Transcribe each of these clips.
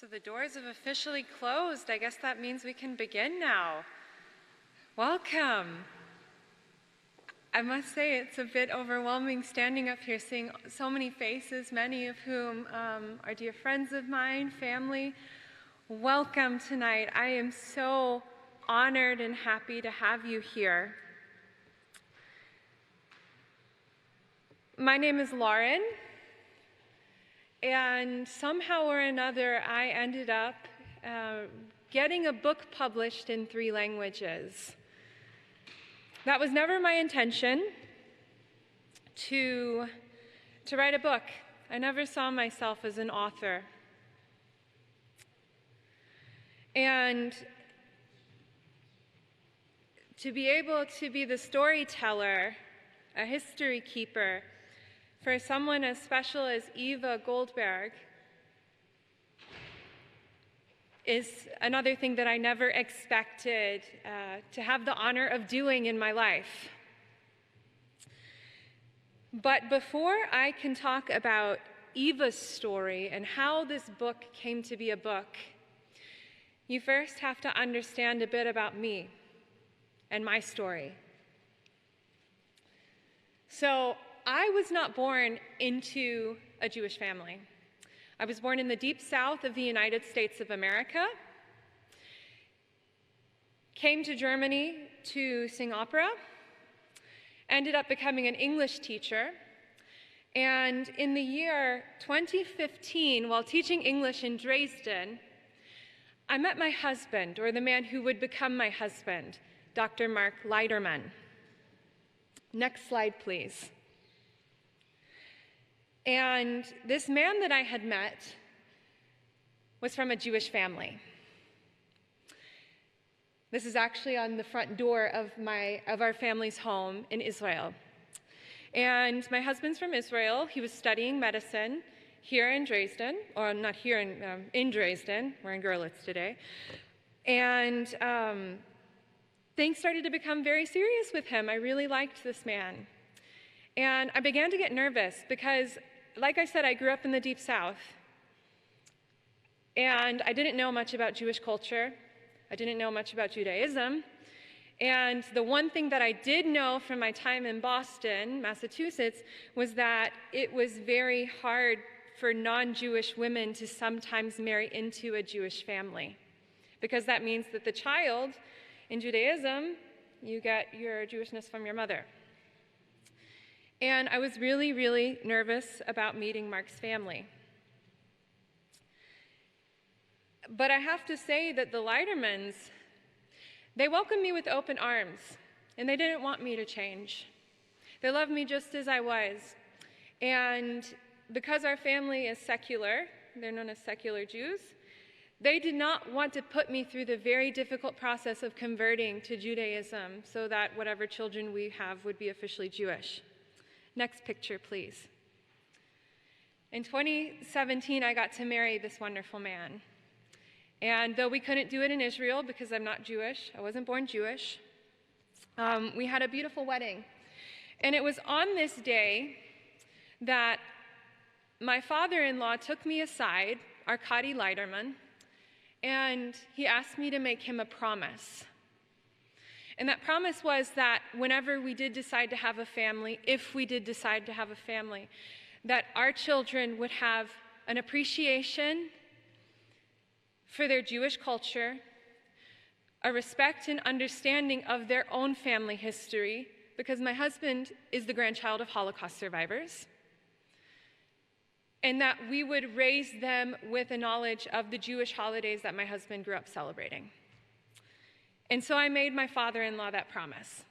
So the doors have officially closed. I guess that means we can begin now. Welcome. I must say it's a bit overwhelming standing up here, seeing so many faces, many of whom are dear friends of mine, family. Welcome tonight. I am so honored and happy to have you here. My name is Lauren, and somehow or another I ended up getting a book published in 3 languages. That was never my intention, to write a book. I never saw myself as an author. And to be able to be the storyteller, a history keeper, for someone as special as Eva Goldberg is another thing that I never expected to have the honor of doing in my life. But before I can talk about Eva's story and how this book came to be a book, you first have to understand a bit about me and my story. So, I was not born into a Jewish family. I was born in the deep south of the United States of America, came to Germany to sing opera, ended up becoming an English teacher, and in the year 2015, while teaching English in Dresden, I met my husband, or the man who would become my husband, Dr. Mark LEIDERMAN. Next slide, please. And this man that I had met was from a Jewish family. This is actually on the front door of our family's home in Israel. And my husband's from Israel. He was studying medicine here in Dresden, or not here in Dresden. We're in Görlitz today. And things started to become very serious with him. I really liked this man. And I began to get nervous because, like I said, I grew up in the Deep South. And I didn't know much about Jewish culture. I didn't know much about Judaism. And the one thing that I did know from my time in Boston, Massachusetts, was that it was very hard for non-Jewish women to sometimes marry into a Jewish family. Because that means that the child, in Judaism, you get your Jewishness from your mother. And I was really, really nervous about meeting Mark's family. But I have to say that the LEIDERMANs, they welcomed me with open arms, and they didn't want me to change. They loved me just as I was. And because our family is secular, they're known as secular Jews, they did not want to put me through the very difficult process of converting to Judaism so that whatever children we have would be officially Jewish. Next picture, please. In 2017, I got to marry this wonderful man. And though we couldn't do it in Israel because I'm not Jewish, I wasn't born Jewish, we had a beautiful wedding. And it was on this day that my father-in-law took me aside, Arkady LEIDERMAN, and he asked me to make him a promise. And that promise was that whenever we did decide to have a family, if we did decide to have a family, that our children would have an appreciation for their Jewish culture, a respect and understanding of their own family history, because my husband is the grandchild of Holocaust survivors, and that we would raise them with a knowledge of the Jewish holidays that my husband grew up celebrating. And so I made my father-in-law that promise.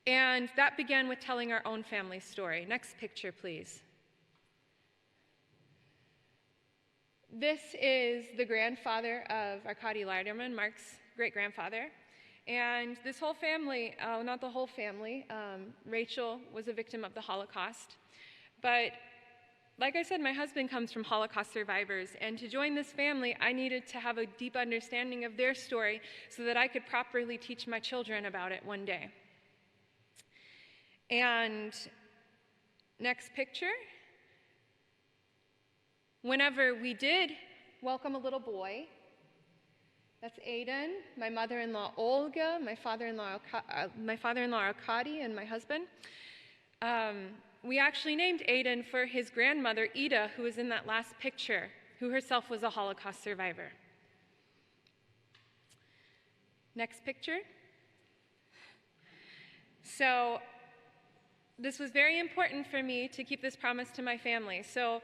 And that began with telling our own family story. Next picture, please. This is the grandfather of Arkady LEIDERMAN, Mark's great-grandfather. And this whole family, not the whole family, Rachel was a victim of the Holocaust. But like I said, my husband comes from Holocaust survivors, and to join this family, I needed to have a deep understanding of their story so that I could properly teach my children about it one day. And next picture. Whenever we did welcome a little boy, that's Aiden, my mother-in-law Olga, my father-in-law Arkady, and my husband. We actually named Aiden for his grandmother, Ida, who was in that last picture, who herself was a Holocaust survivor. Next picture. So this was very important for me to keep this promise to my family. So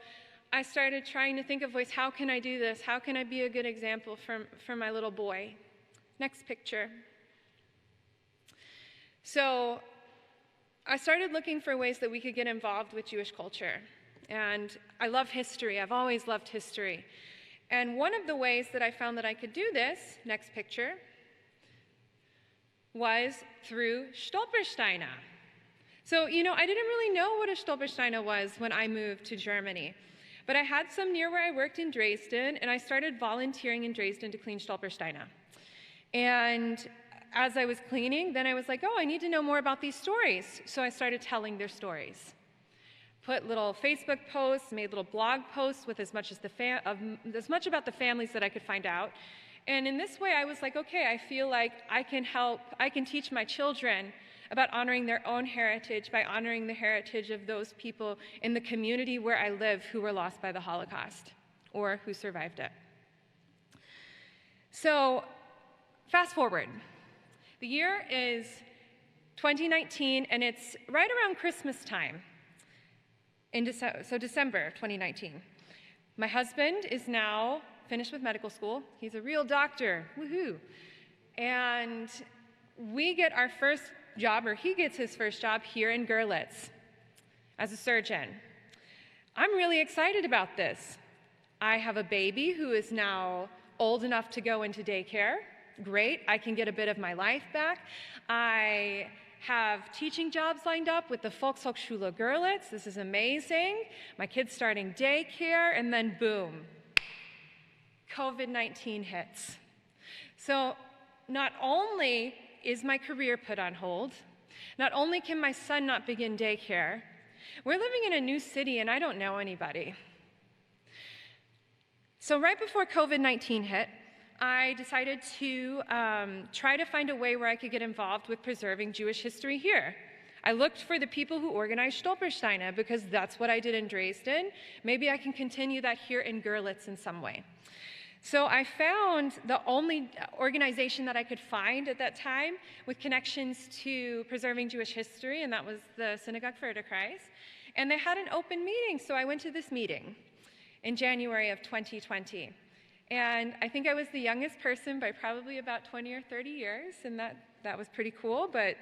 I started trying to think of ways, how can I do this? How can I be a good example for my little boy? Next picture. So I started looking for ways that we could get involved with Jewish culture. And I love history. I've always loved history. And one of the ways that I found that I could do this, next picture, was through Stolpersteine. So, you know, I didn't really know what a Stolpersteine was when I moved to Germany. But I had some near where I worked in Dresden, and I started volunteering in Dresden to clean Stolpersteine. And as I was cleaning, then I was like, oh, I need to know more about these stories. So I started telling their stories. Put little Facebook posts, made little blog posts with as much about the families that I could find out. And in this way, I was like, okay, I feel like I can teach my children about honoring their own heritage by honoring the heritage of those people in the community where I live who were lost by the Holocaust or who survived it. So fast forward. The year is 2019, and it's right around Christmas time, so December 2019. My husband is now finished with medical school. He's a real doctor, woohoo. And we get our first job, or he gets his first job here in Görlitz as a surgeon. I'm really excited about this. I have a baby who is now old enough to go into daycare. Great, I can get a bit of my life back. I have teaching jobs lined up with the Volkshochschule Görlitz. This is amazing. My kid's starting daycare, and then boom, COVID-19 hits. So not only is my career put on hold, not only can my son not begin daycare, we're living in a new city and I don't know anybody. So right before COVID-19 hit, I decided to try to find a way where I could get involved with preserving Jewish history here. I looked for the people who organized Stolpersteine because that's what I did in Dresden. Maybe I can continue that here in Görlitz in some way. So I found the only organization that I could find at that time with connections to preserving Jewish history, and that was the Synagogue für the Kreis. And they had an open meeting, so I went to this meeting in January of 2020. And I think I was the youngest person by probably about 20 or 30 years, and that was pretty cool. But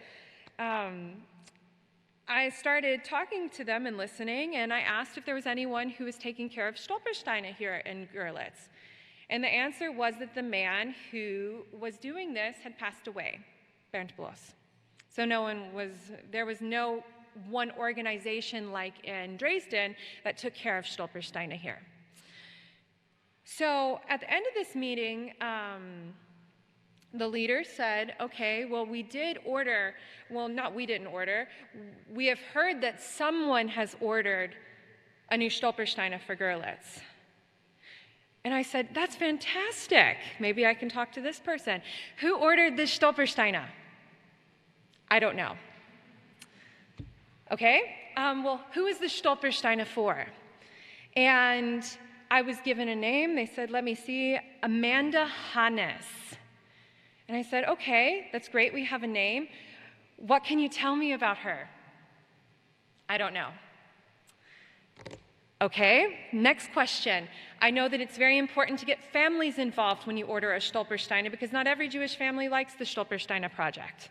I started talking to them and listening, and I asked if there was anyone who was taking care of Stolpersteine here in Görlitz. And the answer was that the man who was doing this had passed away, Bernd Bloss. So there was no one organization like in Dresden that took care of Stolpersteine here. So at the end of this meeting, the leader said, okay, well, we didn't order. We have heard that someone has ordered a new Stolpersteine for Görlitz. And I said, that's fantastic. Maybe I can talk to this person. Who ordered this Stolpersteine? I don't know. Okay, well, who is the Stolpersteine for? And I was given a name. They said, let me see, Amanda Hannes. And I said, okay, that's great. We have a name. What can you tell me about her? I don't know. Okay, next question. I know that it's very important to get families involved when you order a Stolpersteine because not every Jewish family likes the Stolpersteine project.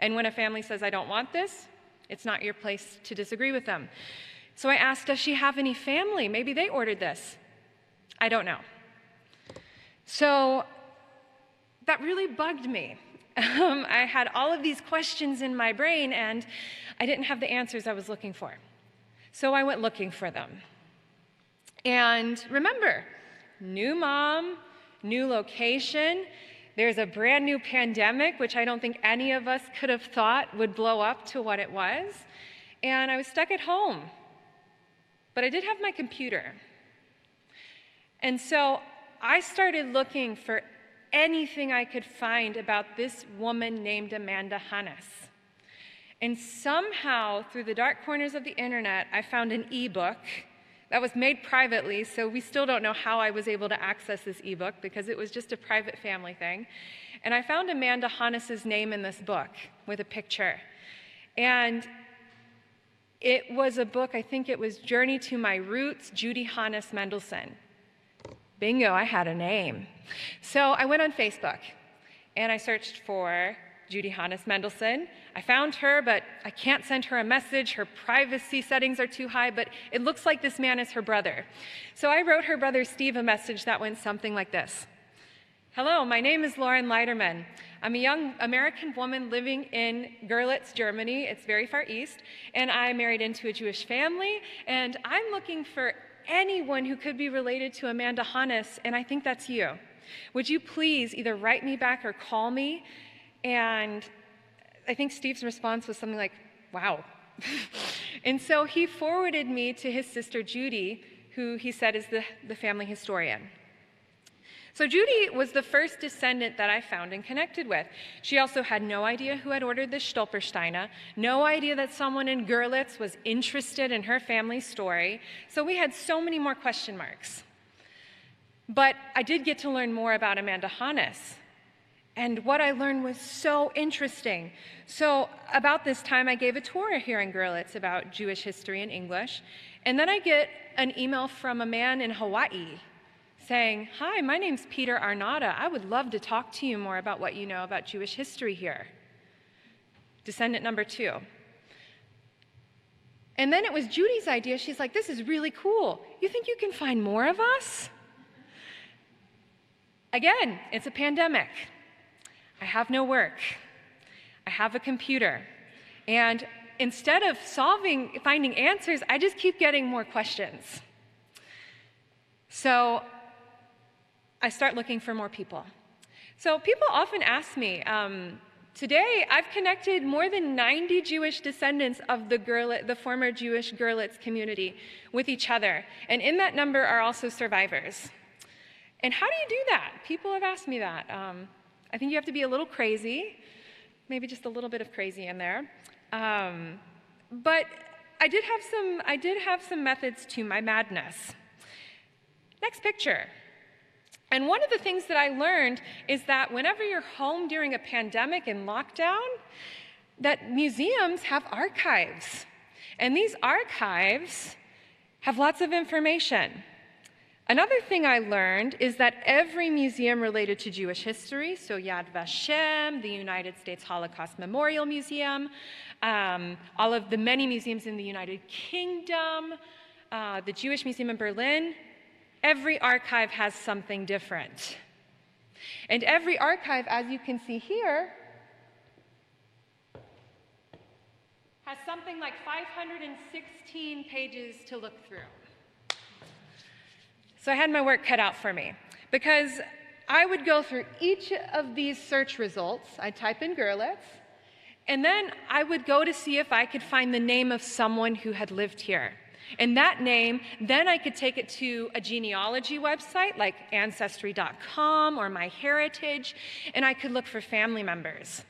And when a family says, I don't want this, it's not your place to disagree with them. So I asked, does she have any family? Maybe they ordered this. I don't know. So that really bugged me. I had all of these questions in my brain and I didn't have the answers I was looking for. So I went looking for them. And remember, new mom, new location, there's a brand new pandemic, which I don't think any of us could have thought would blow up to what it was. And I was stuck at home. But I did have my computer. And so I started looking for anything I could find about this woman named Amanda Hannes. And somehow, through the dark corners of the internet, I found an ebook that was made privately, so we still don't know how I was able to access this ebook because it was just a private family thing. And I found Amanda Hannes' name in this book with a picture. And it was a book, I think it was Journey to My Roots, Judy Hannes Mendelsohn. Bingo, I had a name. So I went on Facebook and I searched for Judy Hannes Mendelsohn. I found her, but I can't send her a message. Her privacy settings are too high, but it looks like this man is her brother. So I wrote her brother Steve a message that went something like this. Hello, my name is Lauren LEIDERMAN. I'm a young American woman living in Görlitz, Germany. It's very far east, and I married into a Jewish family, and I'm looking for anyone who could be related to Amanda Hannes, and I think that's you. Would you please either write me back or call me? And I think Steve's response was something like, wow. And so he forwarded me to his sister Judy, who he said is the family historian. So Judy was the first descendant that I found and connected with. She also had no idea who had ordered the Stolpersteine, no idea that someone in Görlitz was interested in her family's story. So we had so many more question marks. But I did get to learn more about Amanda Hannes. And what I learned was so interesting. So about this time, I gave a tour here in Görlitz about Jewish history in English. And then I get an email from a man in Hawaii saying, hi, my name's Peter Arnada. I would love to talk to you more about what you know about Jewish history here. Descendant number 2. And then it was Judy's idea. She's like, this is really cool. You think you can find more of us? Again, it's a pandemic. I have no work. I have a computer. And instead of finding answers, I just keep getting more questions. So I start looking for more people. So people often ask me, today I've connected more than 90 Jewish descendants of the former Jewish Görlitz community with each other. And in that number are also survivors. And how do you do that? People have asked me that. I think you have to be a little crazy, maybe just a little bit of crazy in there. But I did have some methods to my madness. Next picture. And one of the things that I learned is that whenever you're home during a pandemic and lockdown, that museums have archives. And these archives have lots of information. Another thing I learned is that every museum related to Jewish history, so Yad Vashem, the United States Holocaust Memorial Museum, all of the many museums in the United Kingdom, the Jewish Museum in Berlin, every archive has something different. And every archive, as you can see here, has something like 516 pages to look through. So I had my work cut out for me because I would go through each of these search results. I'd type in Görlitz, and then I would go to see if I could find the name of someone who had lived here. And that name, then I could take it to a genealogy website like Ancestry.com or MyHeritage, and I could look for family members.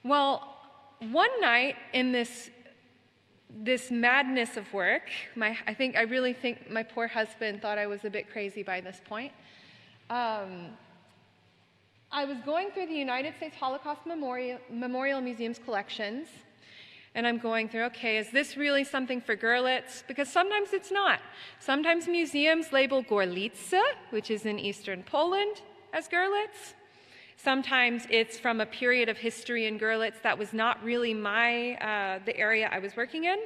Well, one night in this madness of work, I really think my poor husband thought I was a bit crazy by this point. I was going through the United States Holocaust Memorial Museum's collections, and I'm going through, okay, is this really something for Görlitz? Because sometimes it's not. Sometimes museums label Gorlice, which is in eastern Poland, as Görlitz. Sometimes it's from a period of history in Görlitz that was not really the area I was working in.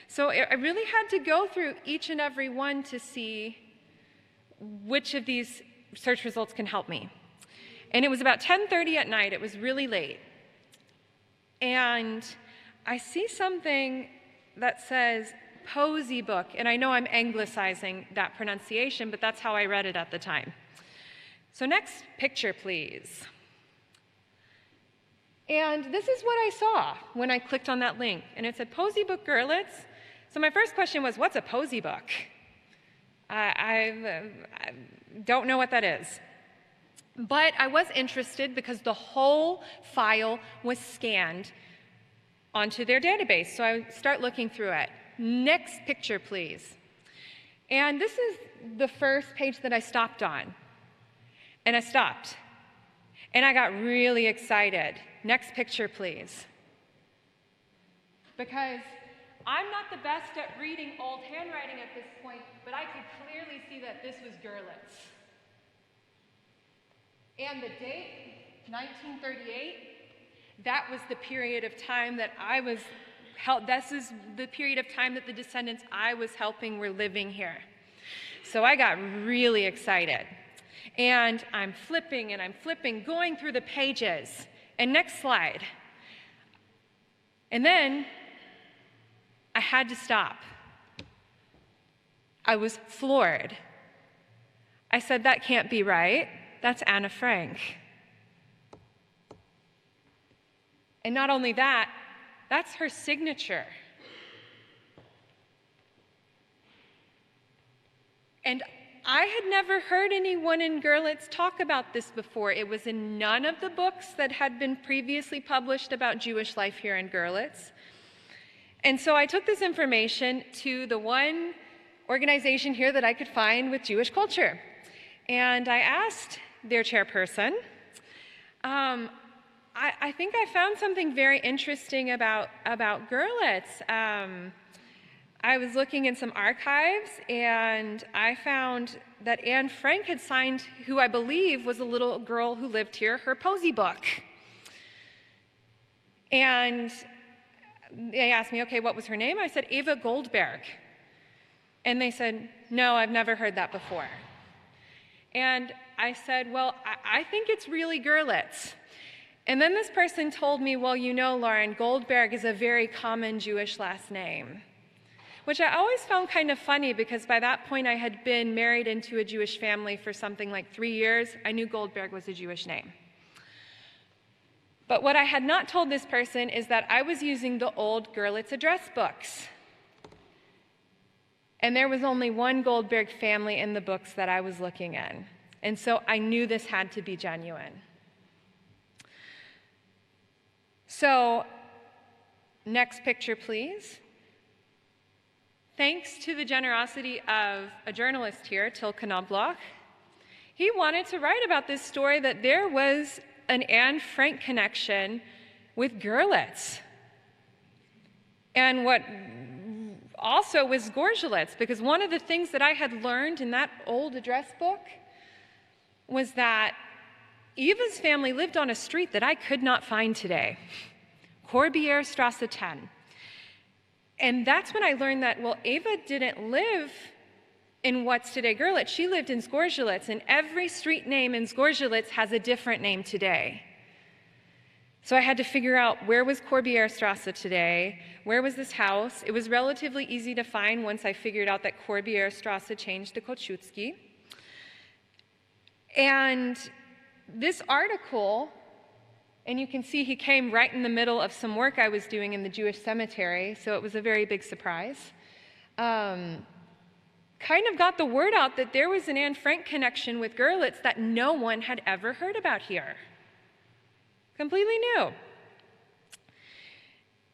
So I really had to go through each and every one to see which of these search results can help me. And it was about 10:30 at night. It was really late. And I see something that says Poesie book, and I know I'm anglicizing that pronunciation, but that's how I read it at the time. So next picture, please. And this is what I saw when I clicked on that link, and it said Poesie book Görlitz. So my first question was, what's a Poesie book? I don't know what that is. But I was interested because the whole file was scanned onto their database. So I start looking through it. Next picture, please. And this is the first page that I stopped on. And I stopped. And I got really excited. Next picture, please. Because I'm not the best at reading old handwriting at this point, but I could clearly see that this was Görlitz. And the date, 1938, that was the period of time that I was this is the period of time that the descendants I was helping were living here. So I got really excited. And I'm flipping and I'm flipping, going through the pages. And next slide. And then I had to stop. I was floored. I said, that can't be right. That's Anna Frank. And not only that, that's her signature. And I had never heard anyone in Görlitz talk about this before. It was in none of the books that had been previously published about Jewish life here in Görlitz. And so I took this information to the one organization here that I could find with Jewish culture. And I asked their chairperson, I think I found something very interesting about Görlitz. I was looking in some archives, and I found that Anne Frank had signed, who I believe was a little girl who lived here, her Poesie book. And they asked me, okay, what was her name? I said, Eva Goldberg. And they said, no, I've never heard that before. And I said, well, I think it's really Görlitz. And then this person told me, well, you know, Lauren, Goldberg is a very common Jewish last name, which I always found kind of funny because by that point I had been married into a Jewish family for something like 3 years. I knew Goldberg was a Jewish name. But what I had not told this person is that I was using the old Görlitz address books. And there was only one Goldberg family in the books that I was looking in. And so I knew this had to be genuine. So, next picture, please. Thanks to the generosity of a journalist here, Tilke Knobloch, he wanted to write about this story that there was an Anne Frank connection with Görlitz. And what also was Gorgelitz, because one of the things that I had learned in that old address book was that Eva's family lived on a street that I could not find today, Corbière-Strasse 10. And that's when I learned that, well, Eva didn't live in what's today Görlitz. She lived in Gorgelitz, and every street name in Gorgelitz has a different name today. So I had to figure out where was Corbière-Strasse today, where was this house. It was relatively easy to find once I figured out that Corbière-Strasse changed to Kosciuszki. And this article, and you can see he came right in the middle of some work I was doing in the Jewish cemetery, so it was a very big surprise. Kind of got the word out that there was an Anne Frank connection with Görlitz that no one had ever heard about here. Completely new.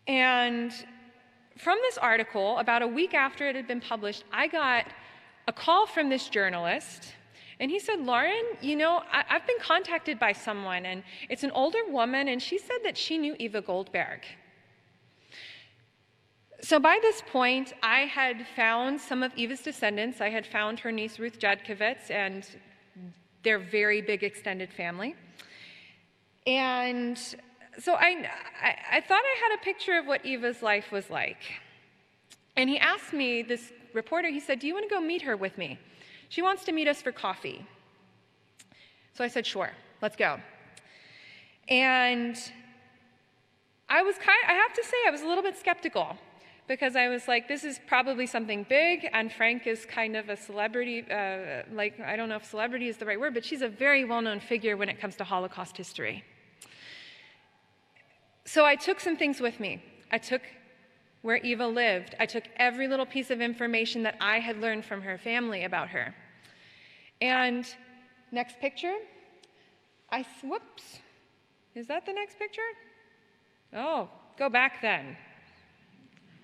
And from this article, about a week after it had been published, I got a call from this journalist, and he said, Lauren, you know, I've been contacted by someone, and it's an older woman, and she said that she knew Eva Goldberg. So by this point, I had found some of Eva's descendants. I had found her niece Ruth Judkowitz and their very big extended family. And so I thought I had a picture of what Eva's life was like. And he asked me, this reporter, he said, do you want to go meet her with me? She wants to meet us for coffee. So I said, sure, let's go. And I have to say, I was a little bit skeptical because I was like, this is probably something big, and Frank is kind of a celebrity, I don't know if celebrity is the right word, but she's a very well-known figure when it comes to Holocaust history. So I took some things with me. I took where Eva lived. I took every little piece of information that I had learned from her family about her. And next picture, whoops, is that the next picture? Oh, go back then.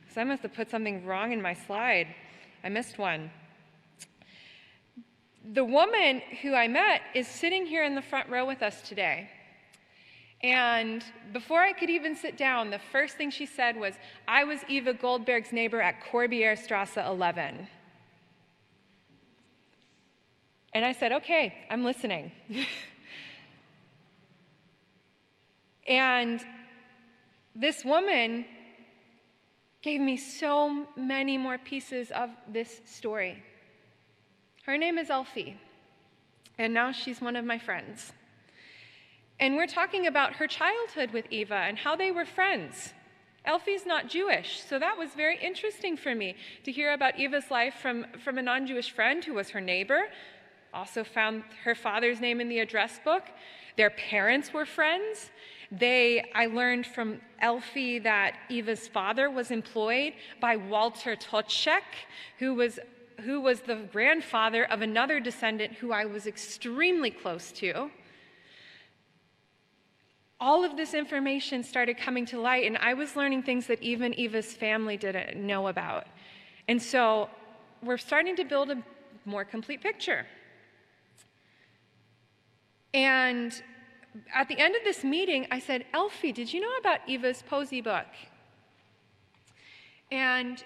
Because I must have put something wrong in my slide. I missed one. The woman who I met is sitting here in the front row with us today. And before I could even sit down, the first thing she said was, I was Eva Goldberg's neighbor at Corbière-Strasse 11. And I said, okay, I'm listening. And this woman gave me so many more pieces of this story. Her name is Elfie, and now she's one of my friends. And we're talking about her childhood with Eva and how they were friends. Elfie's not Jewish, so that was very interesting for me to hear about Eva's life from a non-Jewish friend who was her neighbor. Also found her father's name in the address book. Their parents were friends. I learned from Elfie that Eva's father was employed by Walter Toczek, who was the grandfather of another descendant who I was extremely close to. All of this information started coming to light, and I was learning things that even Eva's family didn't know about. And so we're starting to build a more complete picture. And at the end of this meeting, I said, Elfie, did you know about Eva's Poesie book? And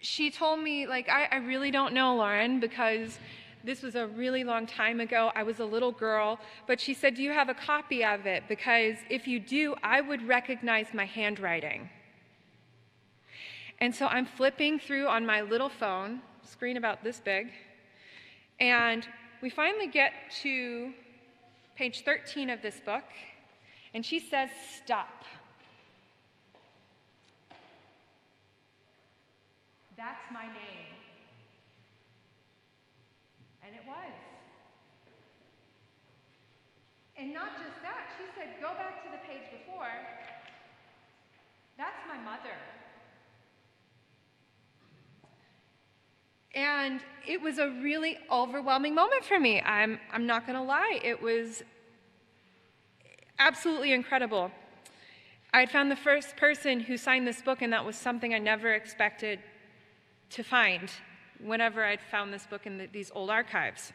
she told me, like, I really don't know, Lauren, because this was a really long time ago. I was a little girl. But she said, do you have a copy of it? Because if you do, I would recognize my handwriting. And so I'm flipping through on my little phone, screen about this big, and we finally get to page 13 of this book, and she says, stop. That's my name. And it was. And not just that, she said, go back to the page before. That's my mother. And it was a really overwhelming moment for me. I'm not going to lie. It was absolutely incredible. I had found the first person who signed this book, and that was something I never expected to find whenever I'd found this book in these old archives.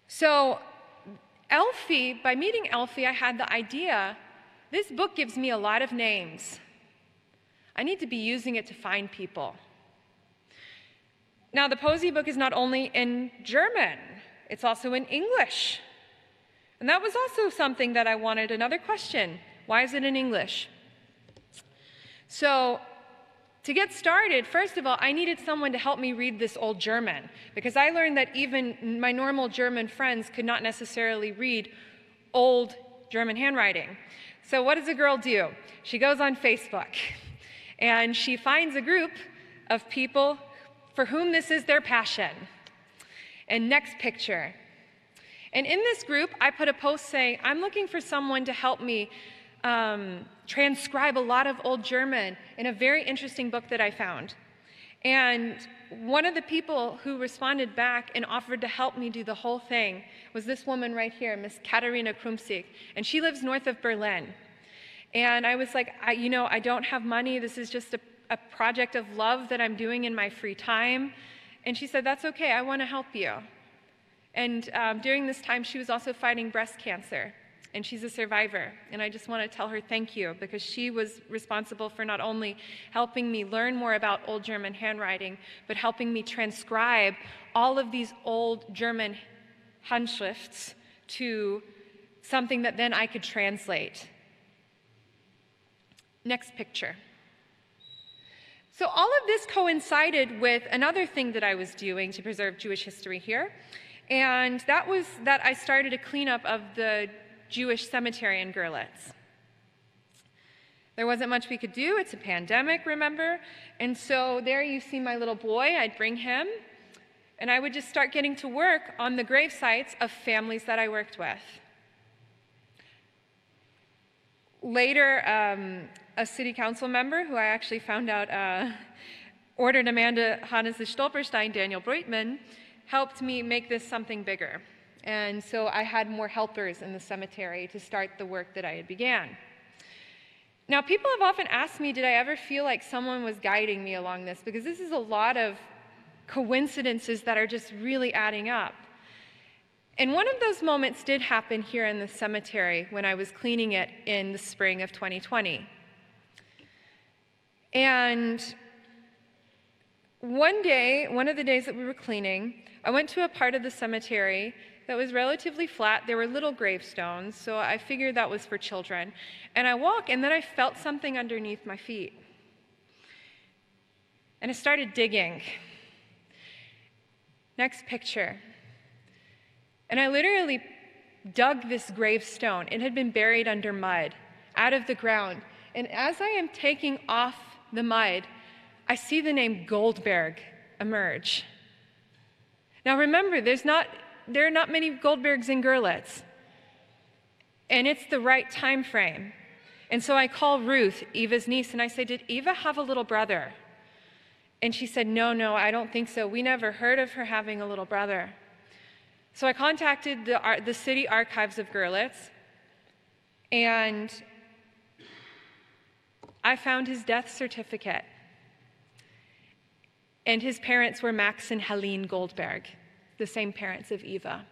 So Elfie, by meeting Elfie, I had the idea, this book gives me a lot of names. I need to be using it to find people. Now, the Poesie book is not only in German, it's also in English. And that was also something that I wanted. Another question, why is it in English? So, to get started, first of all, I needed someone to help me read this old German, because I learned that even my normal German friends could not necessarily read old German handwriting. So what does a girl do? She goes on Facebook, and she finds a group of people for whom this is their passion. And next picture. And in this group, I put a post saying, I'm looking for someone to help me transcribe a lot of old German in a very interesting book that I found. And one of the people who responded back and offered to help me do the whole thing was this woman right here, Miss Katharina Krumsieg, and she lives north of Berlin. And I was like, I don't have money. This is just a project of love that I'm doing in my free time. And she said, that's okay, I want to help you. And during this time, she was also fighting breast cancer, and she's a survivor. And I just want to tell her thank you, because she was responsible for not only helping me learn more about old German handwriting, but helping me transcribe all of these old German Handschrifts to something that then I could translate. Next picture. So all of this coincided with another thing that I was doing to preserve Jewish history here, and that was that I started a cleanup of the Jewish cemetery in Görlitz. There wasn't much we could do. It's a pandemic, remember? And so there you see my little boy. I'd bring him, and I would just start getting to work on the grave sites of families that I worked with. Later, a city council member who I actually found out ordered Amanda Hannes Stolperstein, Daniel Breutman, helped me make this something bigger. And so I had more helpers in the cemetery to start the work that I had began. Now, people have often asked me, did I ever feel like someone was guiding me along this? Because this is a lot of coincidences that are just really adding up. And one of those moments did happen here in the cemetery when I was cleaning it in the spring of 2020. And one day, one of the days that we were cleaning, I went to a part of the cemetery that was relatively flat. There were little gravestones, so I figured that was for children. And I walked, and then I felt something underneath my feet. And I started digging. Next picture. And I literally dug this gravestone. It had been buried under mud, out of the ground. And as I am taking off the mud, I see the name Goldberg emerge. Now remember, there are not many Goldbergs in Görlitz. And it's the right time frame. And so I call Ruth, Eva's niece, and I say, did Eva have a little brother? And she said, no, I don't think so. We never heard of her having a little brother. So I contacted the city archives of Görlitz, and I found his death certificate. And his parents were Max and Helene Goldberg, the same parents of Eva.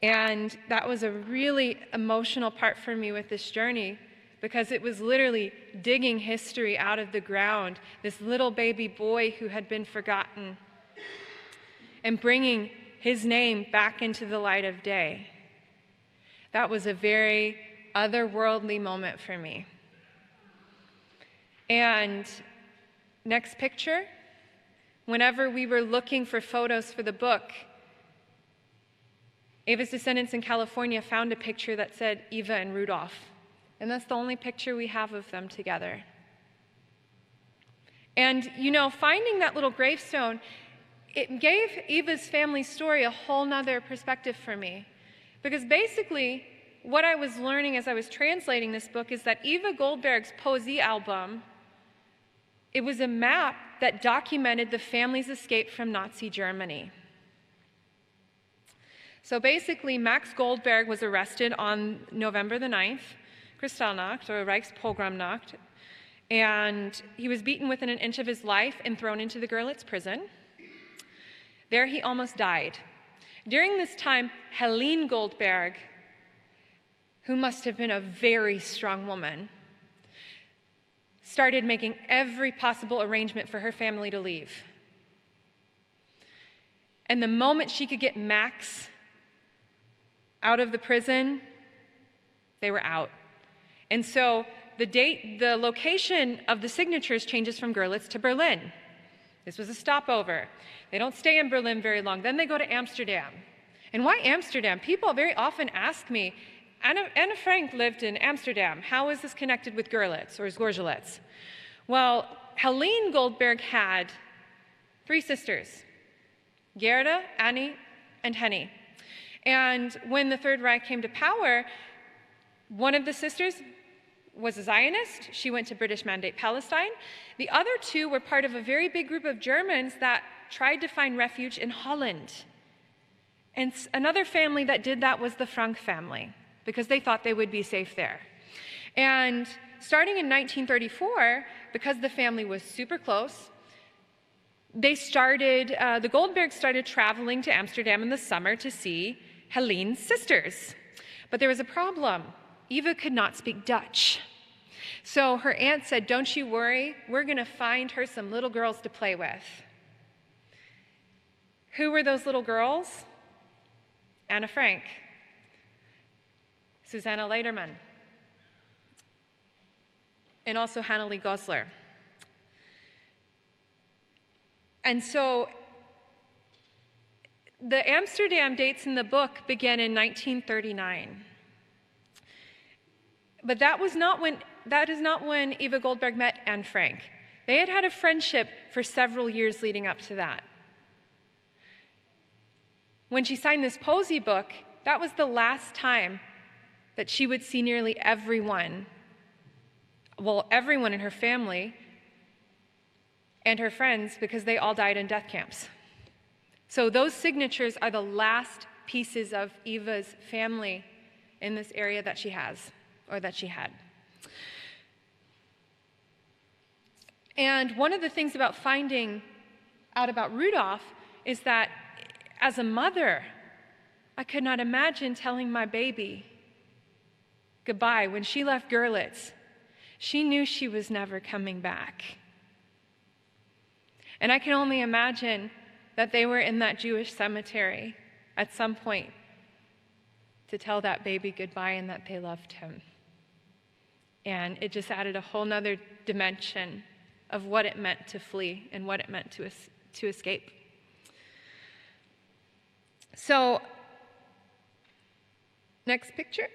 And that was a really emotional part for me with this journey, because it was literally digging history out of the ground, this little baby boy who had been forgotten, and bringing his name back into the light of day. That was a very otherworldly moment for me. And next picture, whenever we were looking for photos for the book, Eva's descendants in California found a picture that said Eva and Rudolph. And that's the only picture we have of them together. And, finding that little gravestone, it gave Eva's family story a whole nother perspective for me. Because basically, what I was learning as I was translating this book is that Eva Goldberg's Poesie album, it was a map that documented the family's escape from Nazi Germany. So basically, Max Goldberg was arrested on November the 9th, Kristallnacht, or Reichspogromnacht, and he was beaten within an inch of his life and thrown into the Görlitz prison. There he almost died. During this time, Helene Goldberg, who must have been a very strong woman, started making every possible arrangement for her family to leave. And the moment she could get Max out of the prison, they were out. And so the location of the signatures changes from Görlitz to Berlin. This was a stopover. They don't stay in Berlin very long. Then they go to Amsterdam. And why Amsterdam? People very often ask me, Anna Frank lived in Amsterdam. How is this connected with Görlitz or Zgorzelets? Well, Helene Goldberg had 3 sisters, Gerda, Annie, and Henny. And when the Third Reich came to power, one of the sisters was a Zionist. She went to British Mandate Palestine. The other 2 were part of a very big group of Germans that tried to find refuge in Holland. And another family that did that was the Frank family, because they thought they would be safe there. And starting in 1934, because the family was super close, the Goldbergs started traveling to Amsterdam in the summer to see Helene's sisters. But there was a problem. Eva could not speak Dutch. So her aunt said, don't you worry, we're going to find her some little girls to play with. Who were those little girls? Anna Frank, Susanna LEIDERMAN, and also Hannelie Goslar. And so the Amsterdam dates in the book begin in 1939. But that is not when Eva Goldberg met Anne Frank. They had had a friendship for several years leading up to that. When she signed this Poesie book, that was the last time that she would see nearly everyone in her family and her friends, because they all died in death camps. So those signatures are the last pieces of Eva's family in this area that she has, or that she had. And one of the things about finding out about Rudolph is that as a mother, I could not imagine telling my baby goodbye. When she left Görlitz, she knew she was never coming back. And I can only imagine that they were in that Jewish cemetery at some point to tell that baby goodbye and that they loved him. And it just added a whole nother dimension of what it meant to flee and what it meant to escape. So, next picture.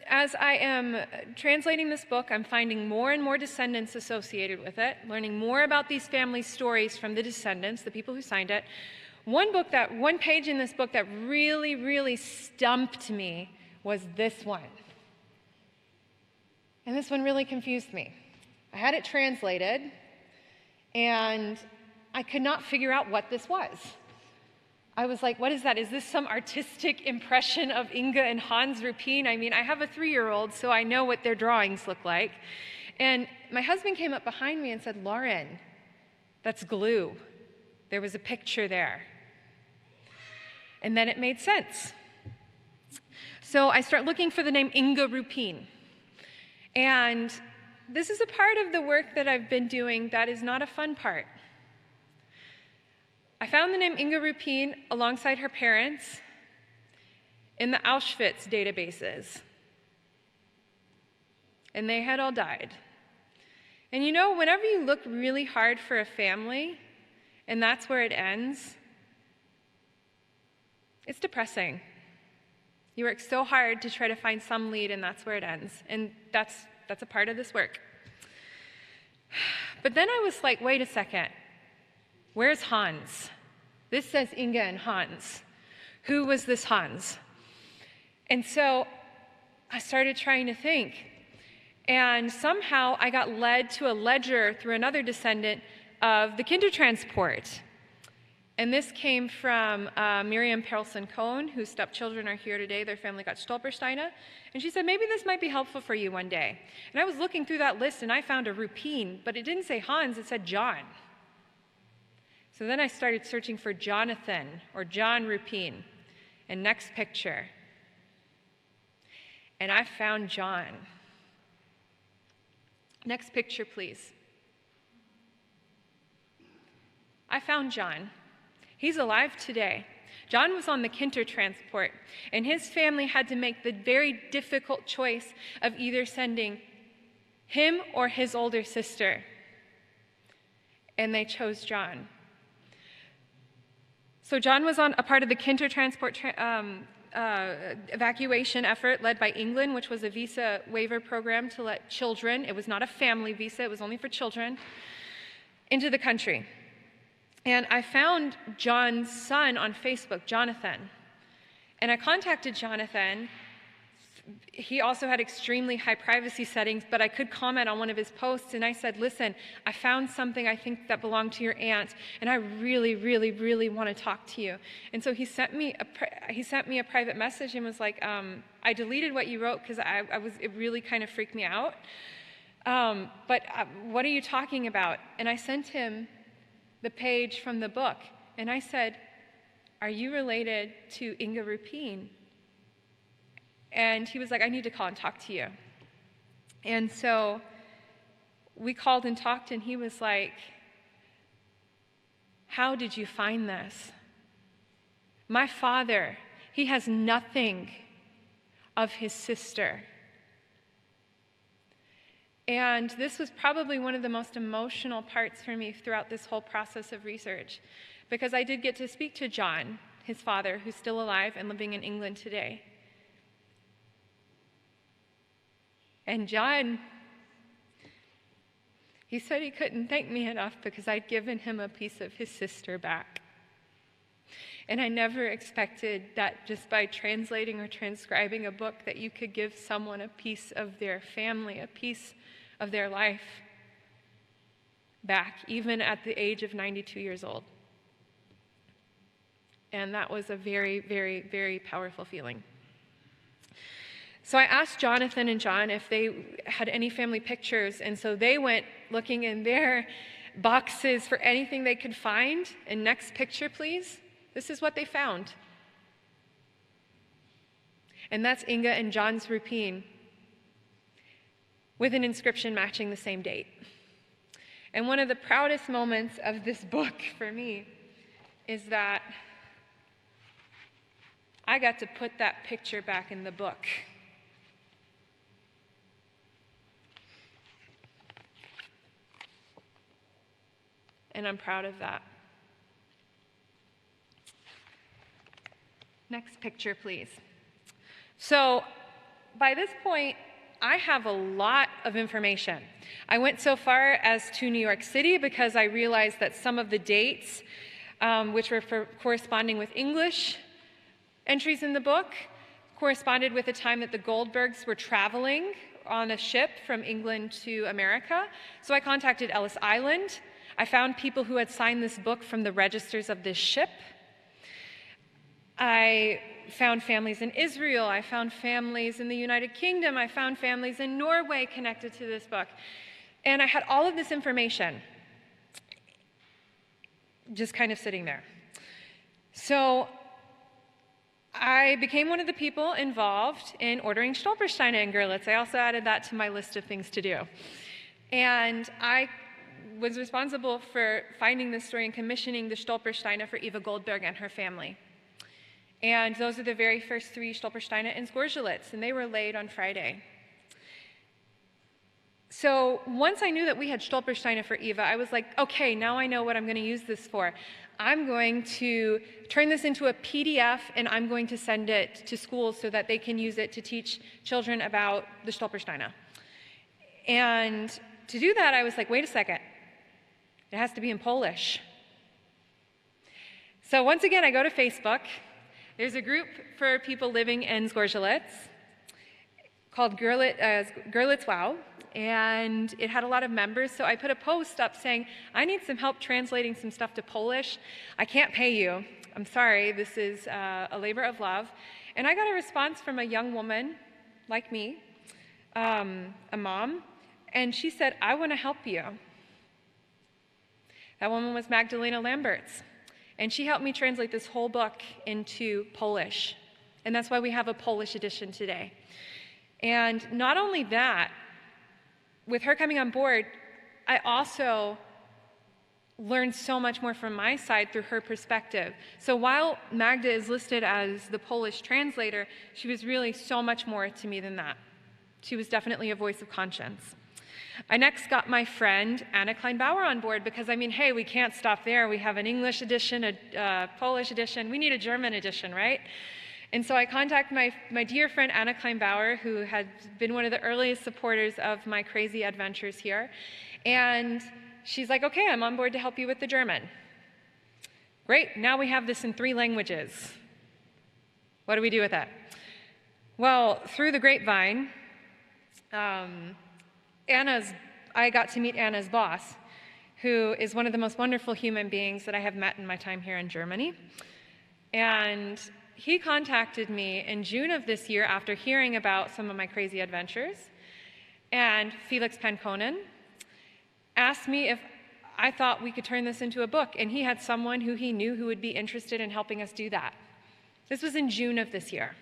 As I am translating this book, I'm finding more and more descendants associated with it, learning more about these family stories from the descendants, the people who signed it. One page in this book that really, really stumped me was this one. And this one really confused me. I had it translated, and I could not figure out what this was. I was like, what is that? Is this some artistic impression of Inga and Hans Rupin? I mean, I have a 3-year-old, so I know what their drawings look like. And my husband came up behind me and said, Lauren, that's glue. There was a picture there. And then it made sense. So I start looking for the name Inga Rupin. And this is a part of the work that I've been doing that is not a fun part. I found the name Inga Rupin alongside her parents in the Auschwitz databases. And they had all died. And you know, whenever you look really hard for a family, and that's where it ends, it's depressing. You work so hard to try to find some lead, and that's where it ends. And that's a part of this work. But then I was like, wait a second. Where's Hans? This says Inga and Hans. Who was this Hans? And so I started trying to think. And somehow I got led to a ledger through another descendant of the Kindertransport. And this came from Miriam Perelson-Cohn, whose stepchildren are here today. Their family got Stolpersteine. And she said, maybe this might be helpful for you one day. And I was looking through that list, and I found a Rupin, but it didn't say Hans, it said John. So then I started searching for Jonathan, or John Rupin. And next picture. And I found John. Next picture, please. I found John. He's alive today. John was on the Kindertransport, and his family had to make the very difficult choice of either sending him or his older sister. And they chose John. So John was on a part of the Kindertransport evacuation effort led by England, which was a visa waiver program to let children, it was not a family visa, it was only for children, into the country. And I found John's son on Facebook, Jonathan. And I contacted Jonathan. He also had extremely high privacy settings, but I could comment on one of his posts, and I said, listen, I found something I think that belonged to your aunt, and I really, really, really want to talk to you. And so he sent me a private message and was like, I deleted what you wrote because it really kind of freaked me out. But what are you talking about? And I sent him the page from the book, and I said, are you related to Inga Rupin? And he was like, I need to call and talk to you. And so we called and talked, and he was like, how did you find this? My father, he has nothing of his sister. And this was probably one of the most emotional parts for me throughout this whole process of research, because I did get to speak to John, his father, who's still alive and living in England today. And John, he said he couldn't thank me enough because I'd given him a piece of his sister back. And I never expected that just by translating or transcribing a book that you could give someone a piece of their family, a piece of their life back, even at the age of 92 years old. And that was a very, very, very powerful feeling. So I asked Jonathan and John if they had any family pictures, and so they went looking in their boxes for anything they could find. And next picture, please. This is what they found. And that's Inga and John's Rupin with an inscription matching the same date. And one of the proudest moments of this book for me is that I got to put that picture back in the book. And I'm proud of that. Next picture, please. So by this point, I have a lot of information. I went so far as to New York City because I realized that some of the dates, which were corresponding with English entries in the book, corresponded with the time that the Goldbergs were traveling on a ship from England to America. So I contacted Ellis Island. I found people who had signed this book from the registers of this ship. I found families in Israel. I found families in the United Kingdom. I found families in Norway connected to this book. And I had all of this information just kind of sitting there. So I became one of the people involved in ordering Stolpersteine and Görlitz. I also added that to my list of things to do. And I was responsible for finding this story and commissioning the Stolpersteine for Eva Goldberg and her family. And those are the very first 3 Stolpersteine in Gorgelitz, and they were laid on Friday. So once I knew that we had Stolpersteine for Eva, I was like, okay, now I know what I'm going to use this for. I'm going to turn this into a PDF, and I'm going to send it to schools so that they can use it to teach children about the Stolpersteine. And to do that, I was like, wait a second. It has to be in Polish. So once again, I go to Facebook. There's a group for people living in Gorgelitz called Görlitz Wow, and it had a lot of members, so I put a post up saying, I need some help translating some stuff to Polish. I can't pay you. I'm sorry, this is a labor of love. And I got a response from a young woman like me, a mom, and she said, I want to help you. That woman was Magdalena Lamberts. And she helped me translate this whole book into Polish. And that's why we have a Polish edition today. And not only that, with her coming on board, I also learned so much more from my side through her perspective. So while Magda is listed as the Polish translator, she was really so much more to me than that. She was definitely a voice of conscience. I next got my friend Anna Kleinbauer on board because, I mean, hey, we can't stop there. We have an English edition, a Polish edition. We need a German edition, right? And so I contacted my dear friend Anna Kleinbauer, who had been one of the earliest supporters of my crazy adventures here. And she's like, okay, I'm on board to help you with the German. Great, now we have this in 3 languages. What do we do with that? Well, through the grapevine, I got to meet Anna's boss, who is one of the most wonderful human beings that I have met in my time here in Germany. And he contacted me in June of this year after hearing about some of my crazy adventures. And Felix Pankonen asked me if I thought we could turn this into a book. And he had someone who he knew who would be interested in helping us do that. This was in June of this year.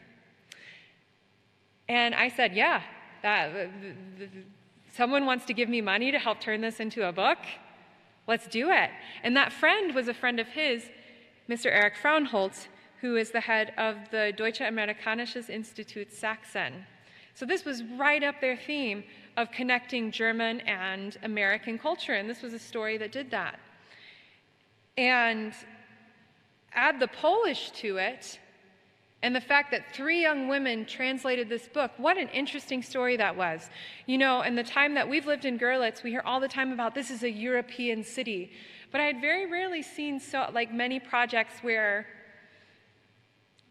And I said, yeah, someone wants to give me money to help turn this into a book? Let's do it. And that friend was a friend of his, Mr. Erich Fraunholz, who is the head of the Deutsche Amerikanisches Institut Sachsen. So this was right up their theme of connecting German and American culture, and this was a story that did that. And add the Polish to it, and the fact that 3 young women translated this book, what an interesting story that was. You know, in the time that we've lived in Görlitz, we hear all the time about this is a European city. But I had very rarely seen many projects where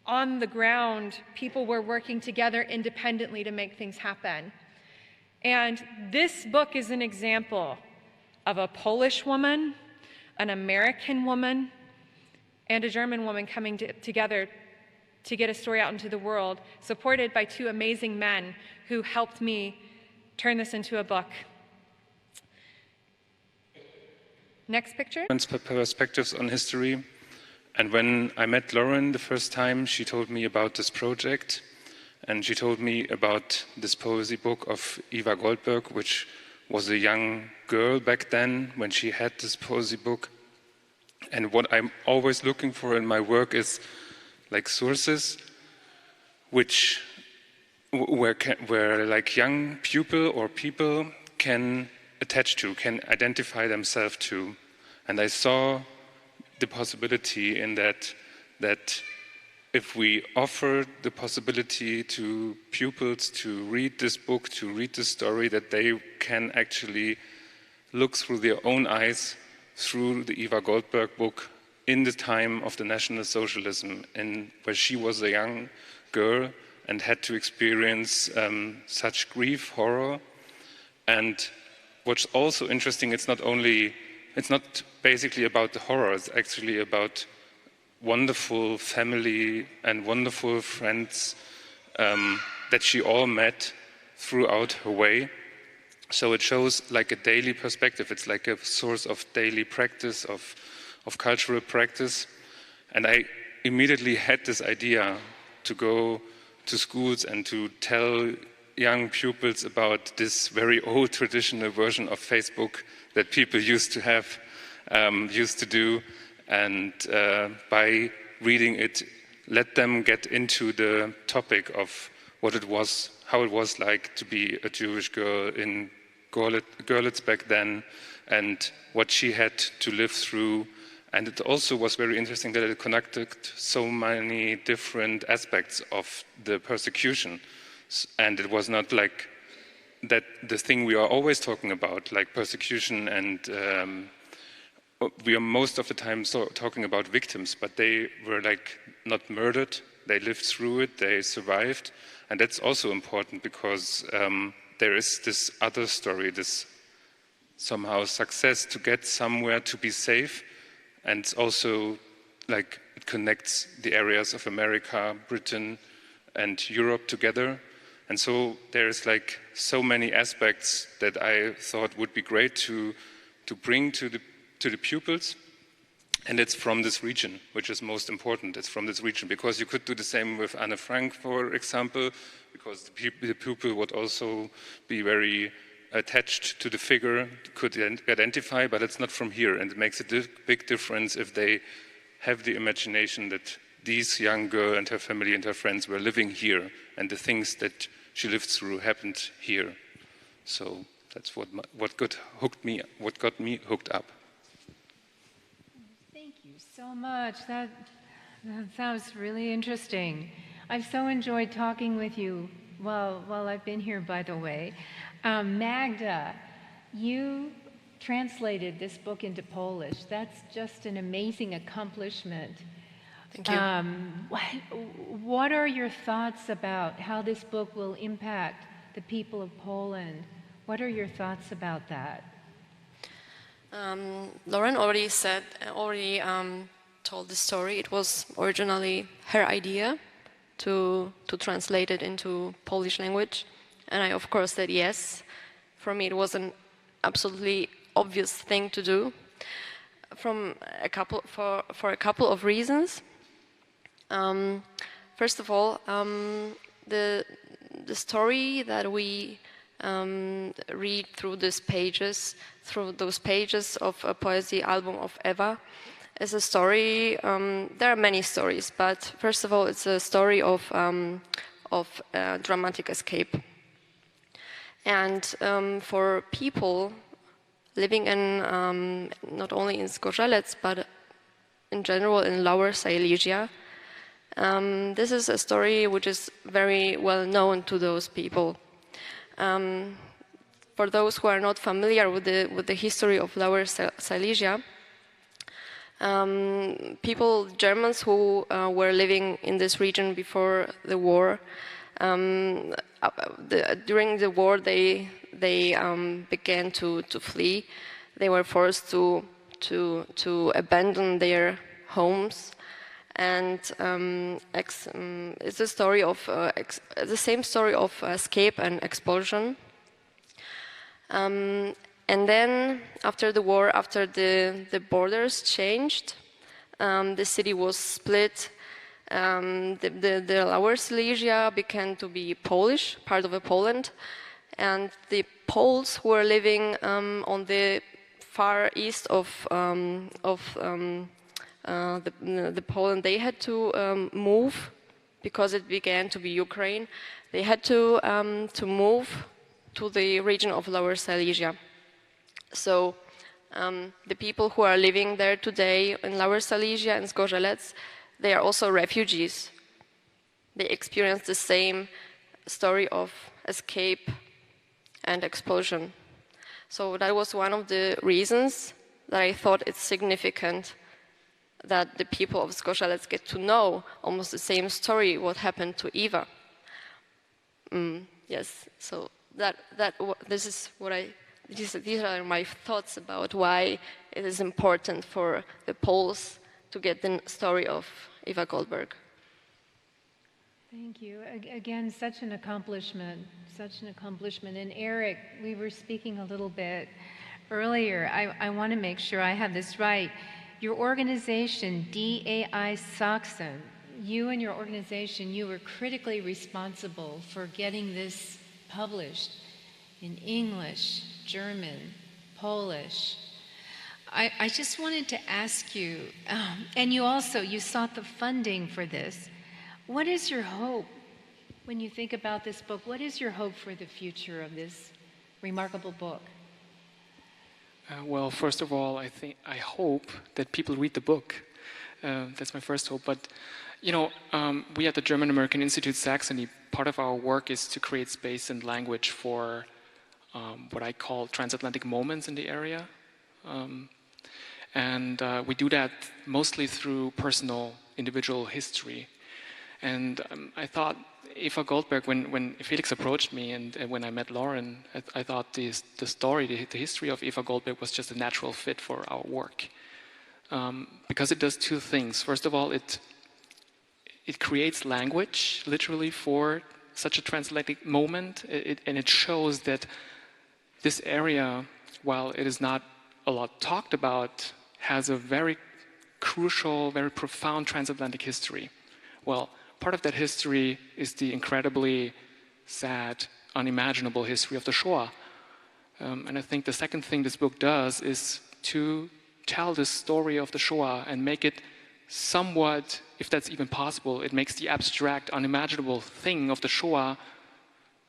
on the ground, people were working together independently to make things happen. And this book is an example of a Polish woman, an American woman, and a German woman coming together to get a story out into the world, supported by two amazing men who helped me turn this into a book. Next picture. Perspectives on history. And when I met Lauren the first time, she told me about this project. And she told me about this poesy book of Eva Goldberg, which was a young girl back then when she had this poesy book. And what I'm always looking for in my work is like sources where like young pupil or people can attach to, can identify themselves to. And I saw the possibility in that if we offer the possibility to pupils to read this book, to read this story, that they can actually look through their own eyes through the Eva Goldberg book in the time of the National Socialism, where she was a young girl and had to experience such grief, horror. And what's also interesting, it's not basically about the horror, it's actually about wonderful family and wonderful friends that she all met throughout her way. So it shows like a daily perspective. It's like a source of daily practice, of cultural practice. And I immediately had this idea to go to schools and to tell young pupils about this very old traditional version of Facebook that people used to have, used to do. And by reading it, let them get into the topic of what it was, how it was like to be a Jewish girl in Görlitz back then, and what she had to live through. And it also was very interesting that it connected so many different aspects of the persecution. And it was not like that the thing we are always talking about, like persecution, and we are most of the time talking about victims, but they were like not murdered, they lived through it, they survived. And that's also important because there is this other story, this somehow success to get somewhere to be safe. And it's also like it connects the areas of America, Britain, and Europe together. And so there's like so many aspects that I thought would be great to bring to the pupils. And it's from this region, which is most important. It's from this region, because you could do the same with Anne Frank, for example, because the pupil would also be very attached to the figure, could identify, but it's not from here. And it makes a big difference if they have the imagination that this young girl and her family and her friends were living here, and the things that she lived through happened here. So that's what got me hooked up. Thank you so much. That sounds really interesting. I've so enjoyed talking with you while I've been here, by the way. Magda, you translated this book into Polish. That's just an amazing accomplishment. Thank you. What are your thoughts about how this book will impact the people of Poland? What are your thoughts about that? Lauren already told the story. It was originally her idea to translate it into Polish language, and I of course said yes. For me, it was an absolutely obvious thing to do, for a couple of reasons. First of all, the story that we read through those pages of a poesy album of Eva, is a story. There are many stories, but first of all, it's a story of dramatic escape. And for people living in not only in Zgorzelec, but in general in Lower Silesia, this is a story which is very well known to those people. For those who are not familiar with the history of Lower Silesia, people, Germans who were living in this region before the war, during the war they began to flee. They were forced to abandon their homes, and it's a story of the same story of escape and expulsion. And then after the war, after the borders changed, the city was split. The Lower Silesia began to be Polish, part of Poland, and the Poles who were living on the far east of the Poland, they had to move because it began to be Ukraine. They had to move to the region of Lower Silesia. So the people who are living there today in Lower Silesia and Zgorzelec, they are also refugees. They experience the same story of escape and expulsion. So that was one of the reasons that I thought it's significant that the people of Zgorzelec get to know almost the same story, what happened to Eva. Yes, so these are my thoughts about why it is important for the Poles to get the story of Eva Goldberg. Thank you. Again, such an accomplishment, such an accomplishment. And Eric, we were speaking a little bit earlier. I want to make sure I have this right. Your organization, DAI Sachsen, you and your organization, you were critically responsible for getting this published in English, German, Polish. I just wanted to ask you, and you sought the funding for this. What is your hope when you think about this book? What is your hope for the future of this remarkable book? Well, first of all, I hope that people read the book. That's my first hope. But, we at the German American Institute Saxony, part of our work is to create space and language for what I call transatlantic moments in the area. And we do that mostly through personal, individual history. And I thought Eva Goldberg, when Felix approached me and when I met Lauren, I thought the story, the history of Eva Goldberg was just a natural fit for our work. Because it does two things. First of all, it creates language, literally, for such a transatlantic moment. And it shows that this area, while it is not a lot talked about, has a very crucial, very profound transatlantic history. Well, part of that history is the incredibly sad, unimaginable history of the Shoah. And I think the second thing this book does is to tell this story of the Shoah and make it somewhat, if that's even possible, it makes the abstract, unimaginable thing of the Shoah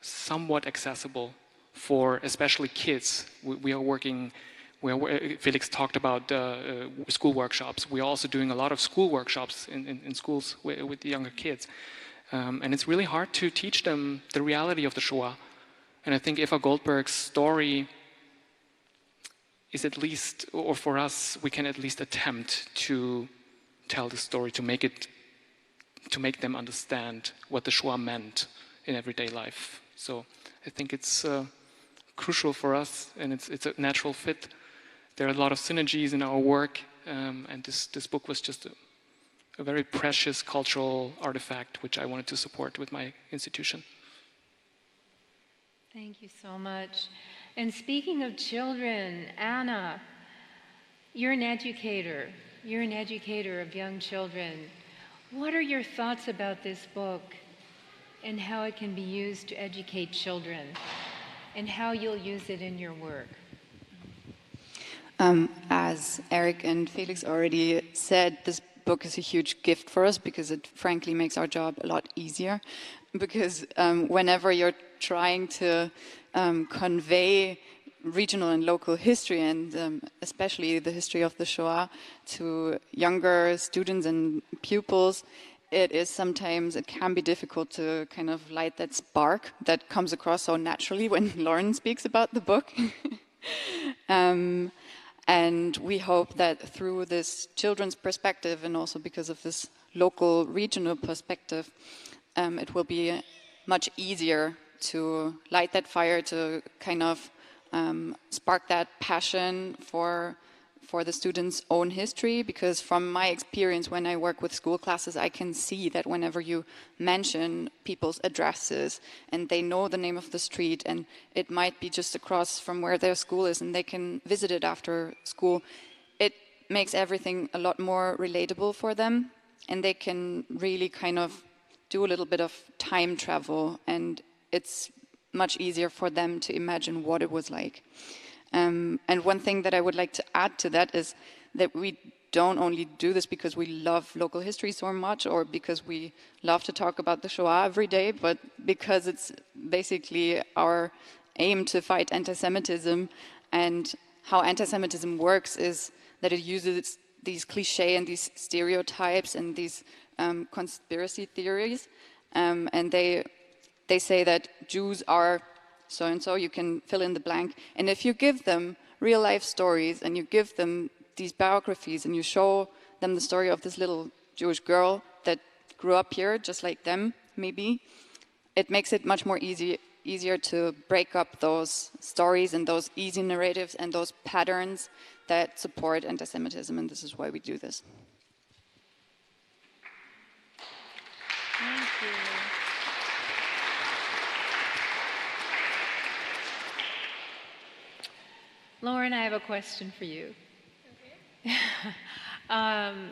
somewhat accessible for especially kids. We are working, Felix talked about school workshops. We are also doing a lot of school workshops in schools with the younger kids. And it's really hard to teach them the reality of the Shoah. And I think Eva Goldberg's story is at least, or for us, we can at least attempt to tell the story, to make them understand what the Shoah meant in everyday life. So I think it's crucial for us, and it's a natural fit. There are a lot of synergies in our work, and this book was just a very precious cultural artifact which I wanted to support with my institution. Thank you so much. And speaking of children, Anna, you're an educator. You're an educator of young children. What are your thoughts about this book and how it can be used to educate children and how you'll use it in your work? As Eric and Felix already said, this book is a huge gift for us because it frankly makes our job a lot easier. Because whenever you're trying to convey regional and local history, and especially the history of the Shoah, to younger students and pupils, it can be difficult to kind of light that spark that comes across so naturally when Lauren speaks about the book. And we hope that through this children's perspective, and also because of this local, regional perspective, it will be much easier to light that fire, to kind of spark that passion for the students' own history. Because from my experience when I work with school classes, I can see that whenever you mention people's addresses and they know the name of the street, and it might be just across from where their school is and they can visit it after school, it makes everything a lot more relatable for them, and they can really kind of do a little bit of time travel, and it's much easier for them to imagine what it was like. And one thing that I would like to add to that is that we don't only do this because we love local history so much, or because we love to talk about the Shoah every day, but because it's basically our aim to fight anti-Semitism. And how anti-Semitism works is that it uses these cliches and these stereotypes and these conspiracy theories, and they say that Jews are so-and-so, you can fill in the blank. And if you give them real-life stories and you give them these biographies and you show them the story of this little Jewish girl that grew up here, just like them, maybe, it makes it much more easier to break up those stories and those easy narratives and those patterns that support anti-Semitism, and this is why we do this. Thank you. Lauren, I have a question for you. Okay.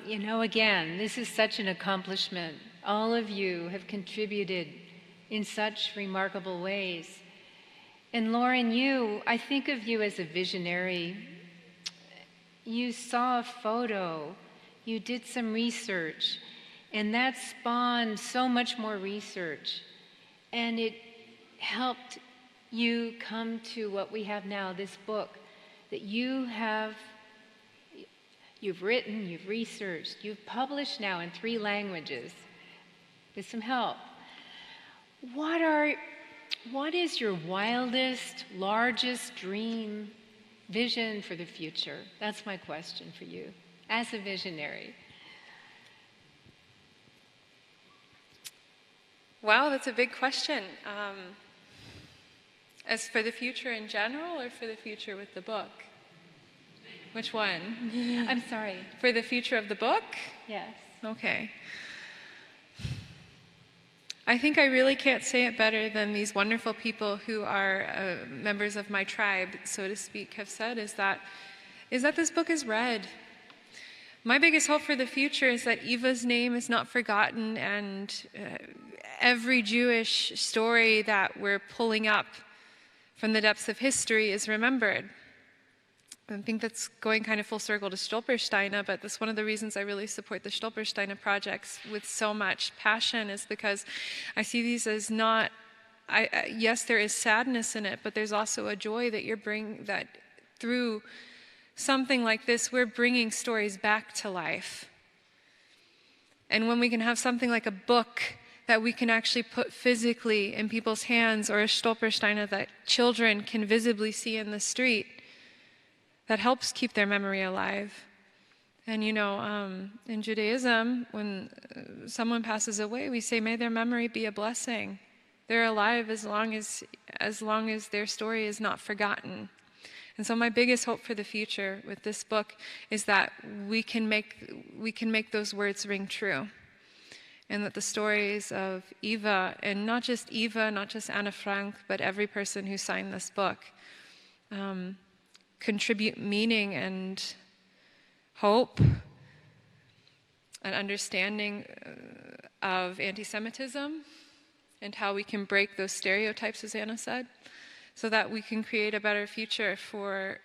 You know, again, this is such an accomplishment. All of you have contributed in such remarkable ways. And Lauren, I think of you as a visionary. You saw a photo, you did some research, and that spawned so much more research. And it helped you come to what we have now, this book that you've written, you've researched, you've published now in 3 languages with some help. What is your wildest, largest dream, vision for the future? That's my question for you, as a visionary. Wow, that's a big question. As for the future in general, or for the future with the book? Which one? I'm sorry. For the future of the book? Yes. Okay. I think I really can't say it better than these wonderful people who are members of my tribe, so to speak, have said, is that this book is read. My biggest hope for the future is that Eva's name is not forgotten, and every Jewish story that we're pulling up from the depths of history is remembered. I think that's going kind of full circle to Stolpersteine, but that's one of the reasons I really support the Stolpersteine projects with so much passion, is because I see these as not, yes, there is sadness in it, but there's also a joy that that through something like this, we're bringing stories back to life. And when we can have something like a book that we can actually put physically in people's hands, or a Stolpersteine that children can visibly see in the street, that helps keep their memory alive. And you know, in Judaism, when someone passes away, we say, may their memory be a blessing. They're alive as long as their story is not forgotten. And so my biggest hope for the future with this book is that we can make those words ring true. And that the stories of Eva, and not just Eva, not just Anna Frank, but every person who signed this book, contribute meaning and hope and understanding of anti-Semitism, and how we can break those stereotypes, as Anna said, so that we can create a better future for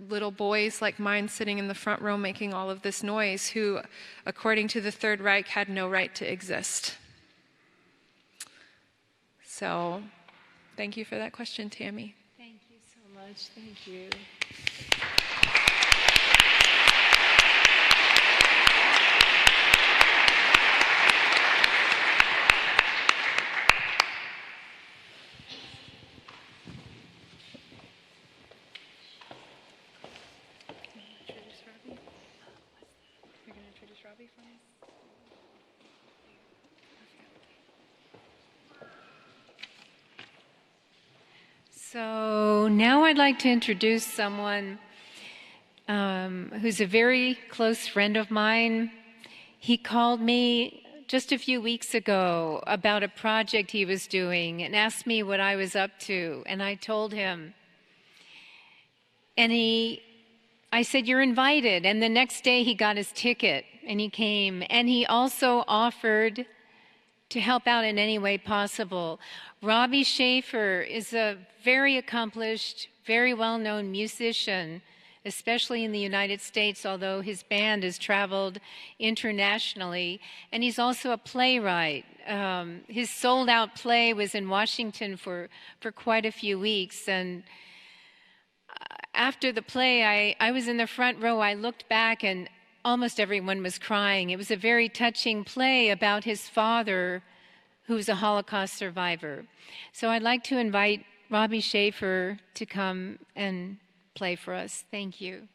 little boys like mine sitting in the front row making all of this noise, who, according to the Third Reich, had no right to exist. So, thank you for that question, Tammy. Thank you so much. Thank you. Robbie for me? So now I'd like to introduce someone who's a very close friend of mine. He called me just a few weeks ago about a project he was doing and asked me what I was up to, and I told him. And I said, "You're invited." And the next day he got his ticket and he came. And he also offered to help out in any way possible. Robbie Schaefer is a very accomplished, very well-known musician, especially in the United States, although his band has traveled internationally. And he's also a playwright. His sold-out play was in Washington for quite a few weeks. And after the play, I was in the front row. I looked back and almost everyone was crying. It was a very touching play about his father, who's a Holocaust survivor. So I'd like to invite Robbie Schaefer to come and play for us. Thank you.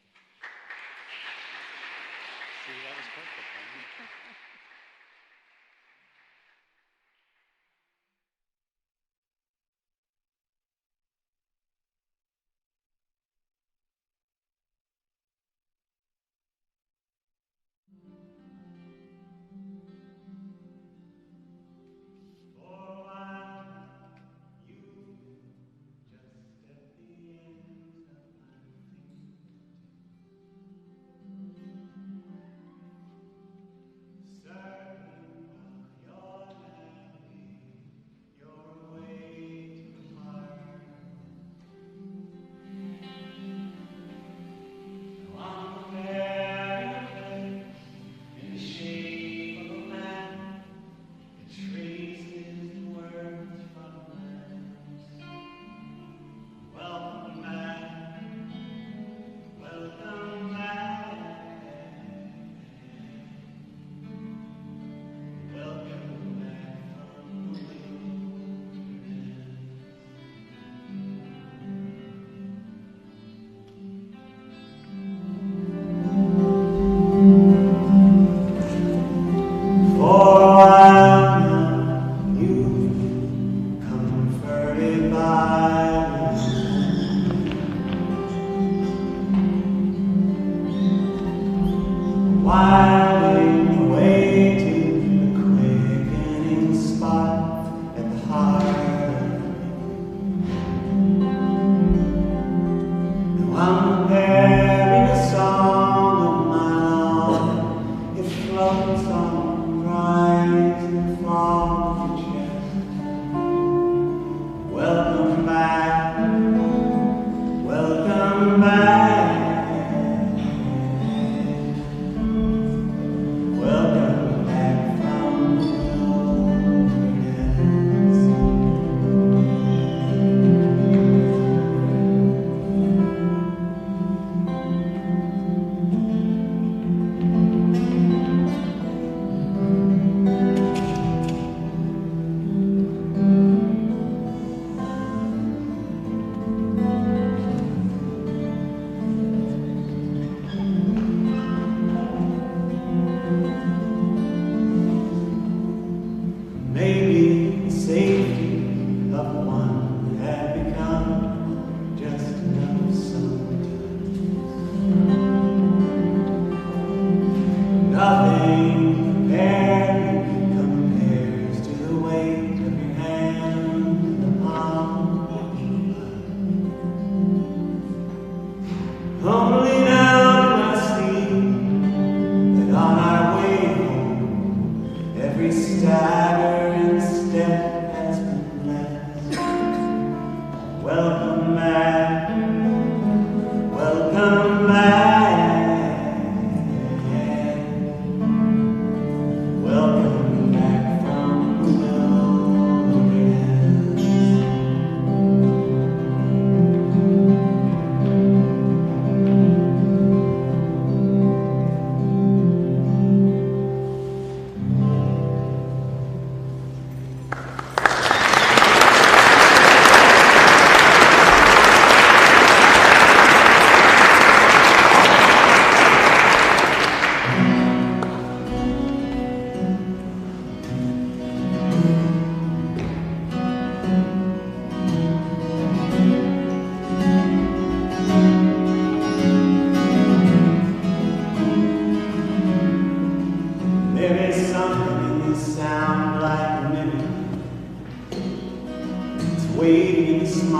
Welcome back.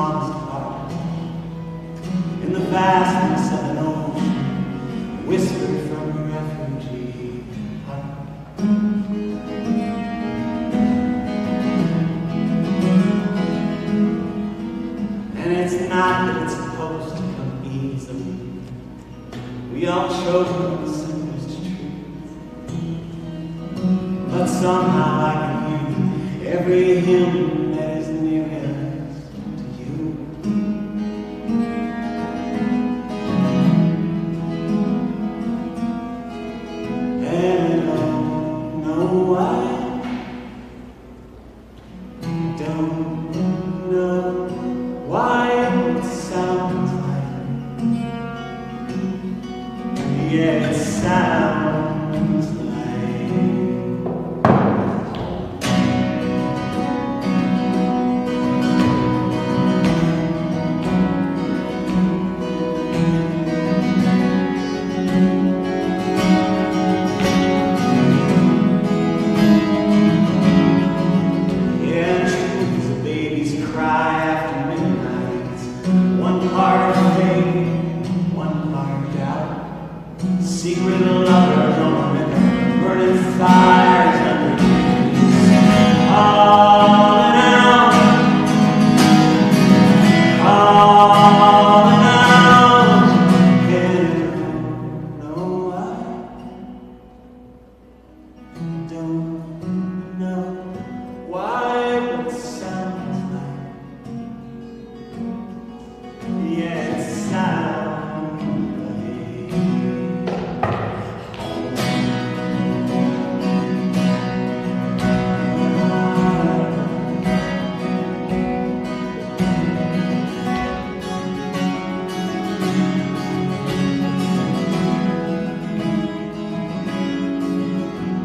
honest heart. In the vastness of an ocean, whispered from a refugee heart. And it's not that it's supposed to come easily. We all choke on the simplest truth. But somehow I can hear every hymn that is nearest to you. And I don't know why. Don't know why it sounds like. Yeah, it sounds like. Yeah, truth is a baby's cry after midnight. One part faith, one part doubt. Secret lovers on the river, burning fires underneath. Calling out, calling out. And I don't know why. Don't know why it sounds like. Yeah, it sounds like.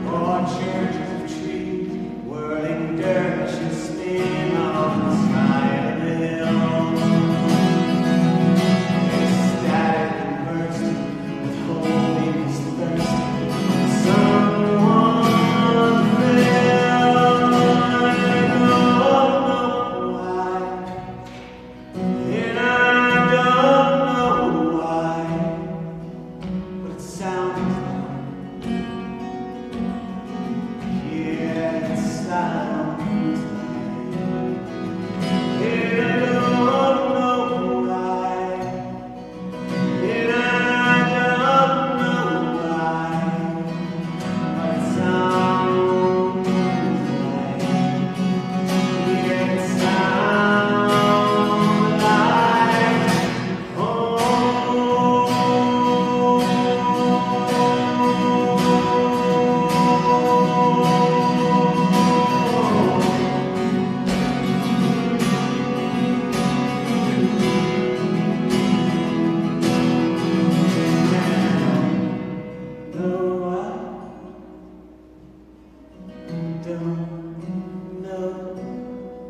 Broad churches of trees, whirling dervishes spin on the side of the hill. Ecstatic and bursting with holiness thirsting. Someone fell. I don't know why, and I don't know why, but it sounds like. Yeah, it sounds like. And I don't know why. And I don't know why. But it sounds like. Yeah, it sounds like. Don't know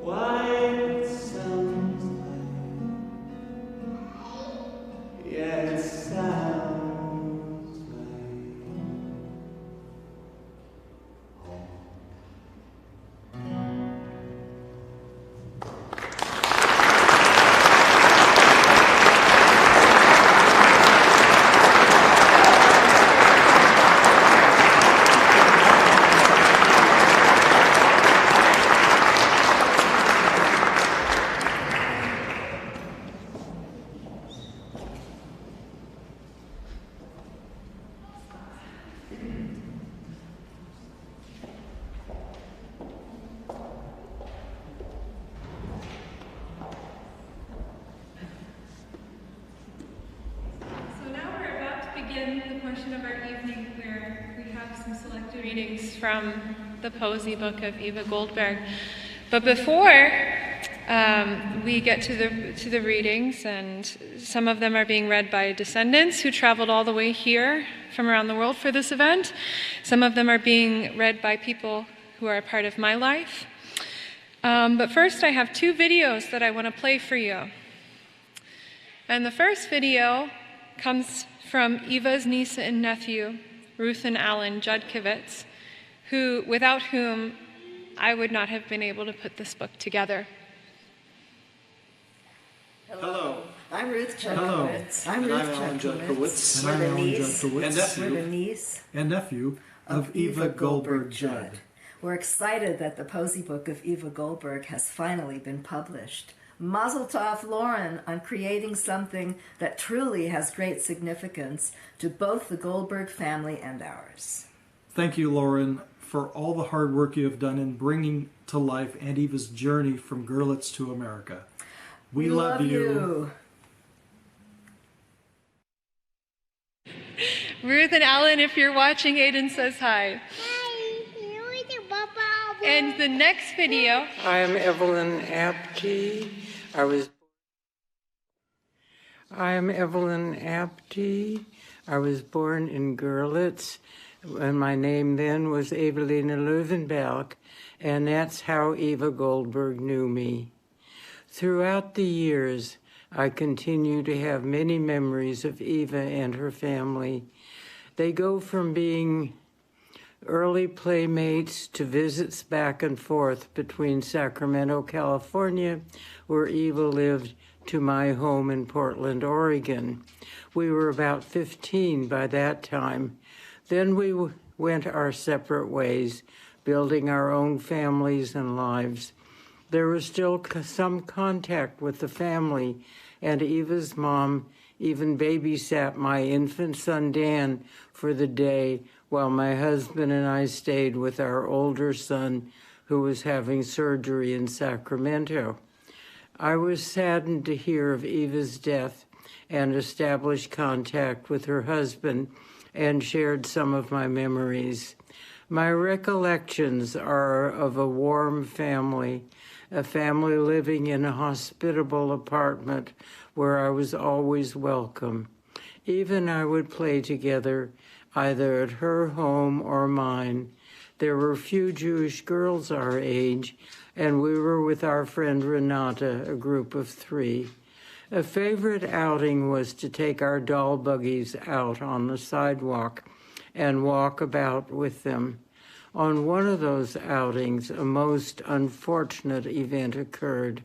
why it sounds like. Yeah, it sounds like. So now we're about to begin the portion of our evening where we have some selected readings from the Poesie book of Eva Goldberg. But before we get to the readings, and some of them are being read by descendants who traveled all the way here from around the world for this event. Some of them are being read by people who are a part of my life. But first I have two videos that I want to play for you. And the first video comes from Eva's niece and nephew, Ruth and Alan Judkowitz, without whom I would not have been able to put this book together. Hello. I'm Ruth Hello. Judkowitz. I'm Ruth Judkowitz. We're the niece and we're the niece nephew of Eva Goldberg Judd. We're excited that the Poesie book of Eva Goldberg has finally been published. Mazel tov, Lauren, on creating something that truly has great significance to both the Goldberg family and ours. Thank you, Lauren, for all the hard work you have done in bringing to life Aunt Eva's journey from Görlitz to America. We love you. Ruth and Alan, if you're watching, Aiden says hi. And the next video. I'm Evelyn Apte. I'm Evelyn Apte. I was born in Görlitz, and my name then was Evelina Löwenberg, and that's how Eva Goldberg knew me. Throughout the years, I continue to have many memories of Eva and her family. They go from being early playmates to visits back and forth between Sacramento, California, where Eva lived, to my home in Portland, Oregon. We were about 15 by that time. Then we went our separate ways, building our own families and lives. There was still some contact with the family, and Eva's mom even babysat my infant son Dan for the day while my husband and I stayed with our older son who was having surgery in Sacramento. I was saddened to hear of Eva's death and established contact with her husband and shared some of my memories. My recollections are of a warm family, a family living in a hospitable apartment where I was always welcome. Eva and I would play together, either at her home or mine. There were few Jewish girls our age, and we were with our friend Renata, a group of 3. A favorite outing was to take our doll buggies out on the sidewalk and walk about with them. On one of those outings, a most unfortunate event occurred,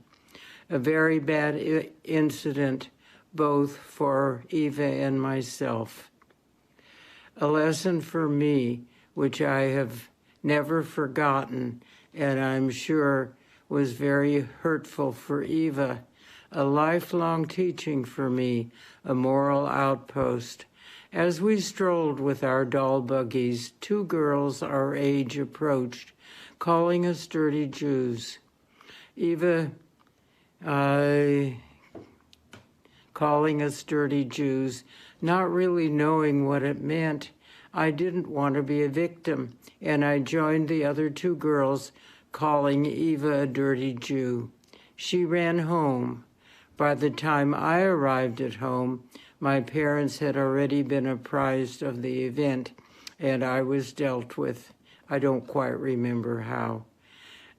a very bad incident both for Eva and myself. A lesson for me, which I have never forgotten, and I'm sure was very hurtful for Eva, a lifelong teaching for me, a moral outpost. As we strolled with our doll buggies, 2 girls our age approached, calling us dirty Jews. Eva, calling us dirty Jews, not really knowing what it meant. I didn't want to be a victim, and I joined the other 2 girls calling Eva a dirty Jew. She ran home. By the time I arrived at home, my parents had already been apprised of the event, and I was dealt with. I don't quite remember how.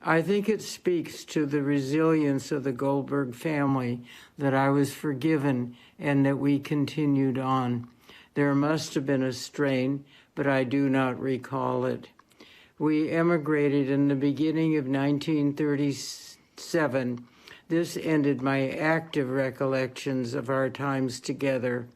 I think it speaks to the resilience of the Goldberg family that I was forgiven and that we continued on. There must have been a strain, but I do not recall it. We emigrated in the beginning of 1937. This ended my active recollections of our times together.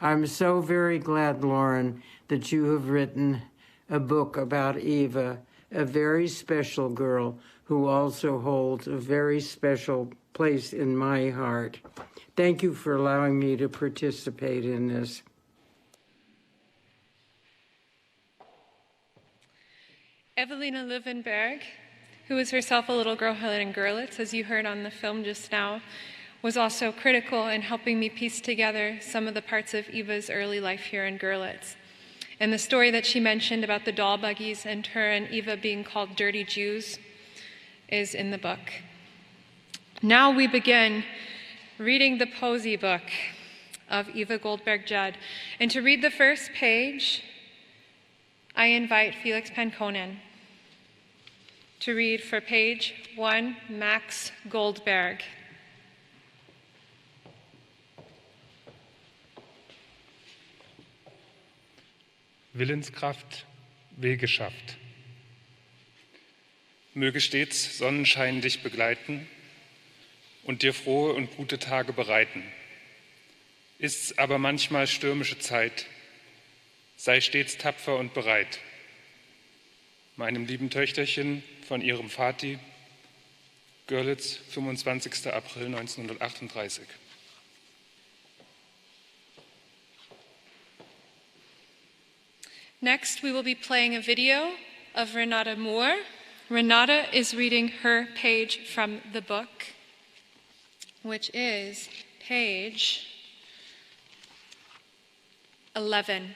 I'm so very glad, Lauren, that you have written a book about Eva, a very special girl who also holds a very special place in my heart. Thank you for allowing me to participate in this. Evelina Löwenberg, who was herself a little girl in Görlitz, as you heard on the film just now, was also critical in helping me piece together some of the parts of Eva's early life here in Görlitz. And the story that she mentioned about the doll buggies and her and Eva being called dirty Jews is in the book. Now we begin reading the Poesie book of Eva Goldberg Judd. And to read the first page, I invite Felix Pankonen to read for page 1, Max Goldberg. Willenskraft, Wege schafft. Möge stets Sonnenschein dich begleiten und dir frohe und gute Tage bereiten. Ist's aber manchmal stürmische Zeit, sei stets tapfer und bereit. Meinem lieben Töchterchen von ihrem Vati, Görlitz, 25. April 1938. Next, we will be playing a video of Renata Moore. Renata is reading her page from the book, which is page 11.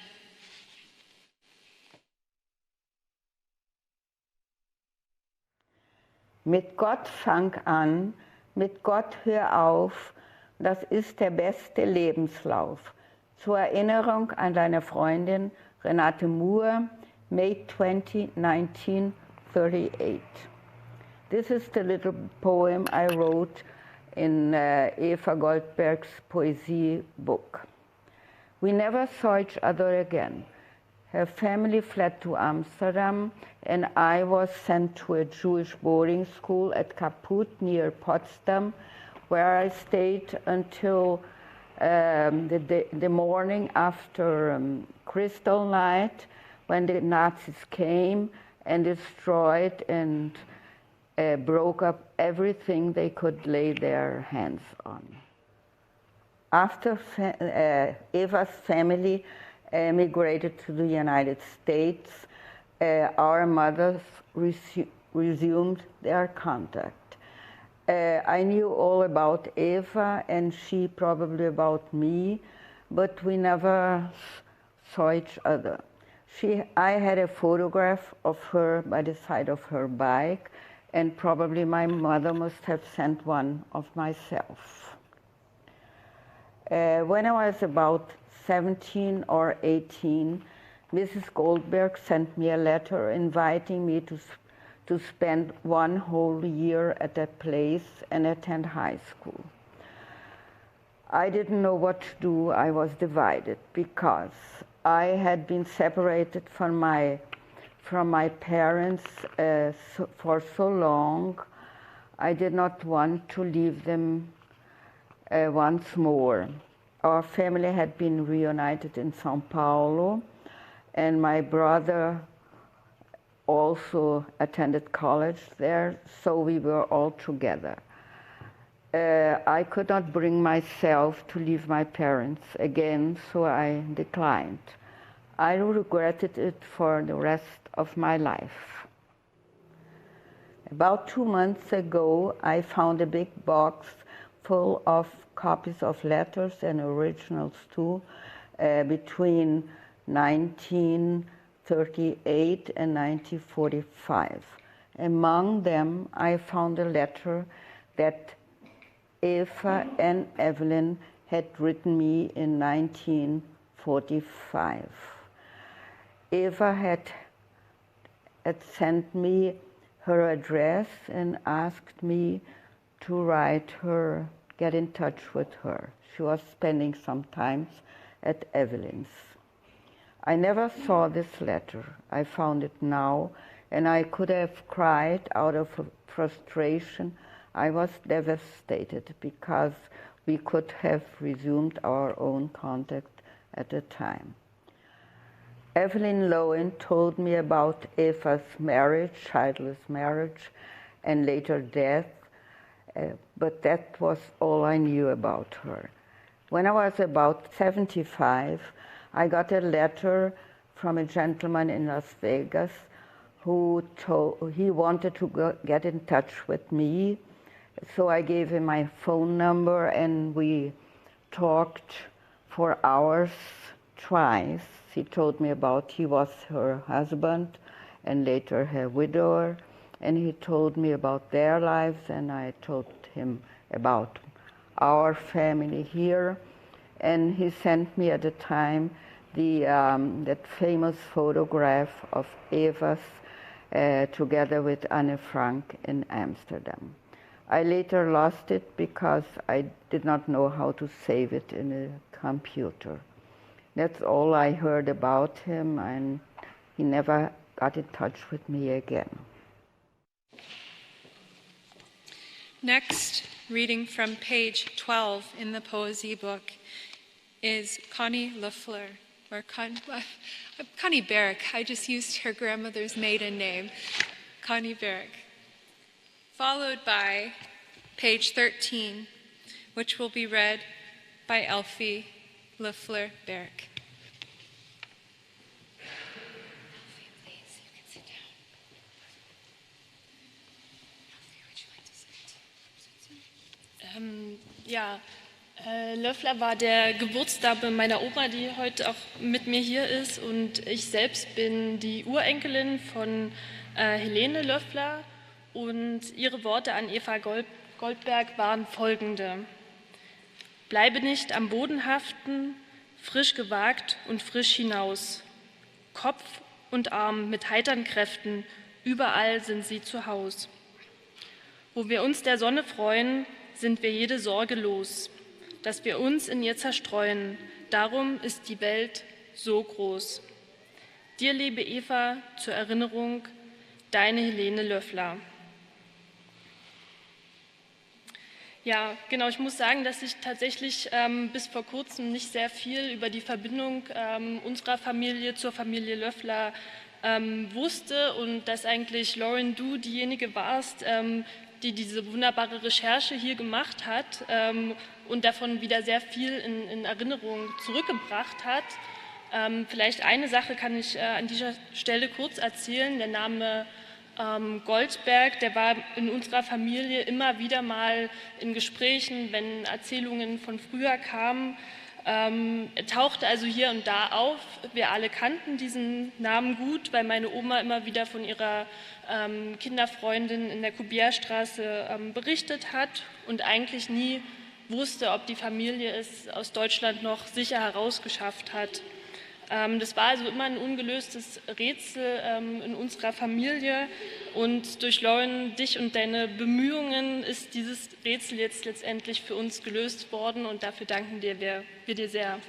Mit Gott fang an, mit Gott hör auf, das ist der beste Lebenslauf. Zur Erinnerung an deine Freundin Renate Moore, May 20, 1938. This is the little poem I wrote in Eva Goldberg's Poesie book. We never saw each other again. Her family fled to Amsterdam, and I was sent to a Jewish boarding school at Kaput near Potsdam, where I stayed until the morning after Crystal Night, when the Nazis came and destroyed and broke up everything they could lay their hands on. After Eva's family emigrated to the United States, our mothers resumed their contact. I knew all about Eva and she probably about me, but we never saw each other. I had a photograph of her by the side of her bike, and probably my mother must have sent one of myself. When I was about 17 or 18, Mrs. Goldberg sent me a letter inviting me to spend one whole year at that place and attend high school. I didn't know what to do. I was divided because I had been separated from my parents for so long. I did not want to leave them once more. Our family had been reunited in São Paulo, and my brother also attended college there, so we were all together. I could not bring myself to leave my parents again, so I declined. I regretted it for the rest of my life. About 2 months ago, I found a big box full of copies of letters and originals too, between 1938 and 1945. Among them, I found a letter that Eva and Evelyn had written me in 1945. Eva had sent me her address and asked me to write her, get in touch with her. She was spending some time at Evelyn's. I never saw this letter. I found it now, and I could have cried out of frustration. I was devastated because we could have resumed our own contact at the time. Evelyn Lowen told me about Eva's marriage, childless marriage, and later death, but that was all I knew about her. When I was about 75, I got a letter from a gentleman in Las Vegas who he wanted to get in touch with me. So I gave him my phone number and we talked for hours twice. He told me about he was her husband and later her widower, and he told me about their lives, and I told him about our family here. And he sent me at the time that famous photograph of Eva's together with Anne Frank in Amsterdam. I later lost it because I did not know how to save it in a computer. That's all I heard about him, and he never got in touch with me again. Next, reading from page 12 in the Poesie book, is Connie Lafleur, or Connie Barrick. I just used her grandmother's maiden name, Connie Barrick. Followed by page 13, which will be read by Elfie Lafleur Barrick. Löffler war der Geburtsname meiner Oma, die heute auch mit mir hier ist. Und ich selbst bin die Urenkelin von Helene Löffler. Und ihre Worte an Eva Goldberg waren folgende: Bleibe nicht am Boden haften, frisch gewagt und frisch hinaus. Kopf und Arm mit heitern Kräften, überall sind sie zu Haus. Wo wir uns der Sonne freuen, sind wir jede Sorge los, dass wir uns in ihr zerstreuen. Darum ist die Welt so groß. Dir, liebe Eva, zur Erinnerung, deine Helene Löffler. Ja, genau, ich muss sagen, dass ich tatsächlich bis vor kurzem nicht sehr viel über die Verbindung unserer Familie zur Familie Löffler wusste und dass eigentlich Lauren, du diejenige warst, die diese wunderbare Recherche hier gemacht hat und davon wieder sehr viel in Erinnerung zurückgebracht hat. Vielleicht eine Sache kann ich an dieser Stelle kurz erzählen. Der Name Goldberg, der war in unserer Familie immer wieder mal in Gesprächen, wenn Erzählungen von früher kamen. Er tauchte also hier und da auf. Wir alle kannten diesen Namen gut, weil meine Oma immer wieder von ihrer Kinderfreundin in der Kubierstraße berichtet hat und eigentlich nie wusste, ob die Familie es aus Deutschland noch sicher herausgeschafft hat. Das war also immer ein ungelöstes Rätsel in unserer Familie und durch Lauren, dich und deine Bemühungen ist dieses Rätsel jetzt letztendlich für uns gelöst worden und dafür danken wir dir sehr.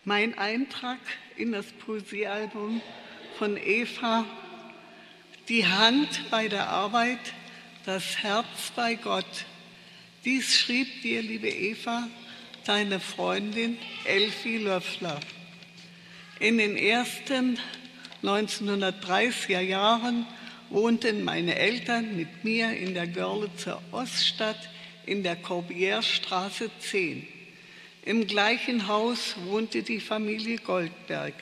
Mein Eintrag in das Poesiealbum von Eva: Die Hand bei der Arbeit, das Herz bei Gott. Dies schrieb dir, liebe Eva, deine Freundin Elfie Löffler. In den ersten 1930er Jahren wohnten meine Eltern mit mir in der Görlitzer Oststadt in der Corbierstraße 10. Im gleichen Haus wohnte die Familie Goldberg.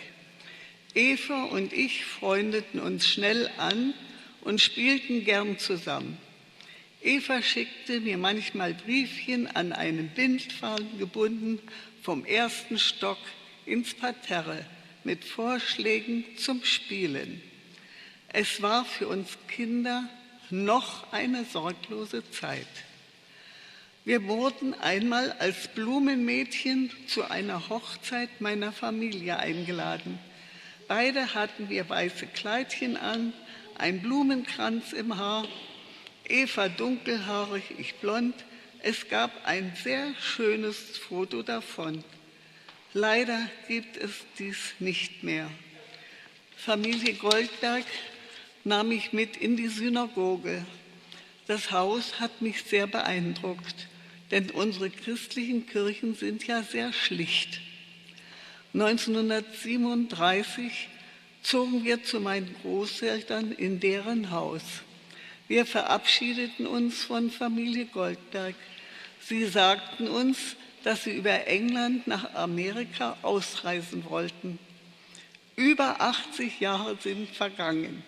Eva und ich freundeten uns schnell an und spielten gern zusammen. Eva schickte mir manchmal Briefchen an einen Bindfaden gebunden vom ersten Stock ins Parterre mit Vorschlägen zum Spielen. Es war für uns Kinder noch eine sorglose Zeit. Wir wurden einmal als Blumenmädchen zu einer Hochzeit meiner Familie eingeladen. Beide hatten wir weiße Kleidchen an, ein Blumenkranz im Haar, Eva dunkelhaarig, ich blond. Es gab ein sehr schönes Foto davon. Leider gibt es dies nicht mehr. Familie Goldberg nahm mich mit in die Synagoge. Das Haus hat mich sehr beeindruckt, denn unsere christlichen Kirchen sind ja sehr schlicht. 1937 zogen wir zu meinen Großeltern in deren Haus. Wir verabschiedeten uns von Familie Goldberg. Sie sagten uns, dass sie über England nach Amerika ausreisen wollten. Über 80 Jahre sind vergangen,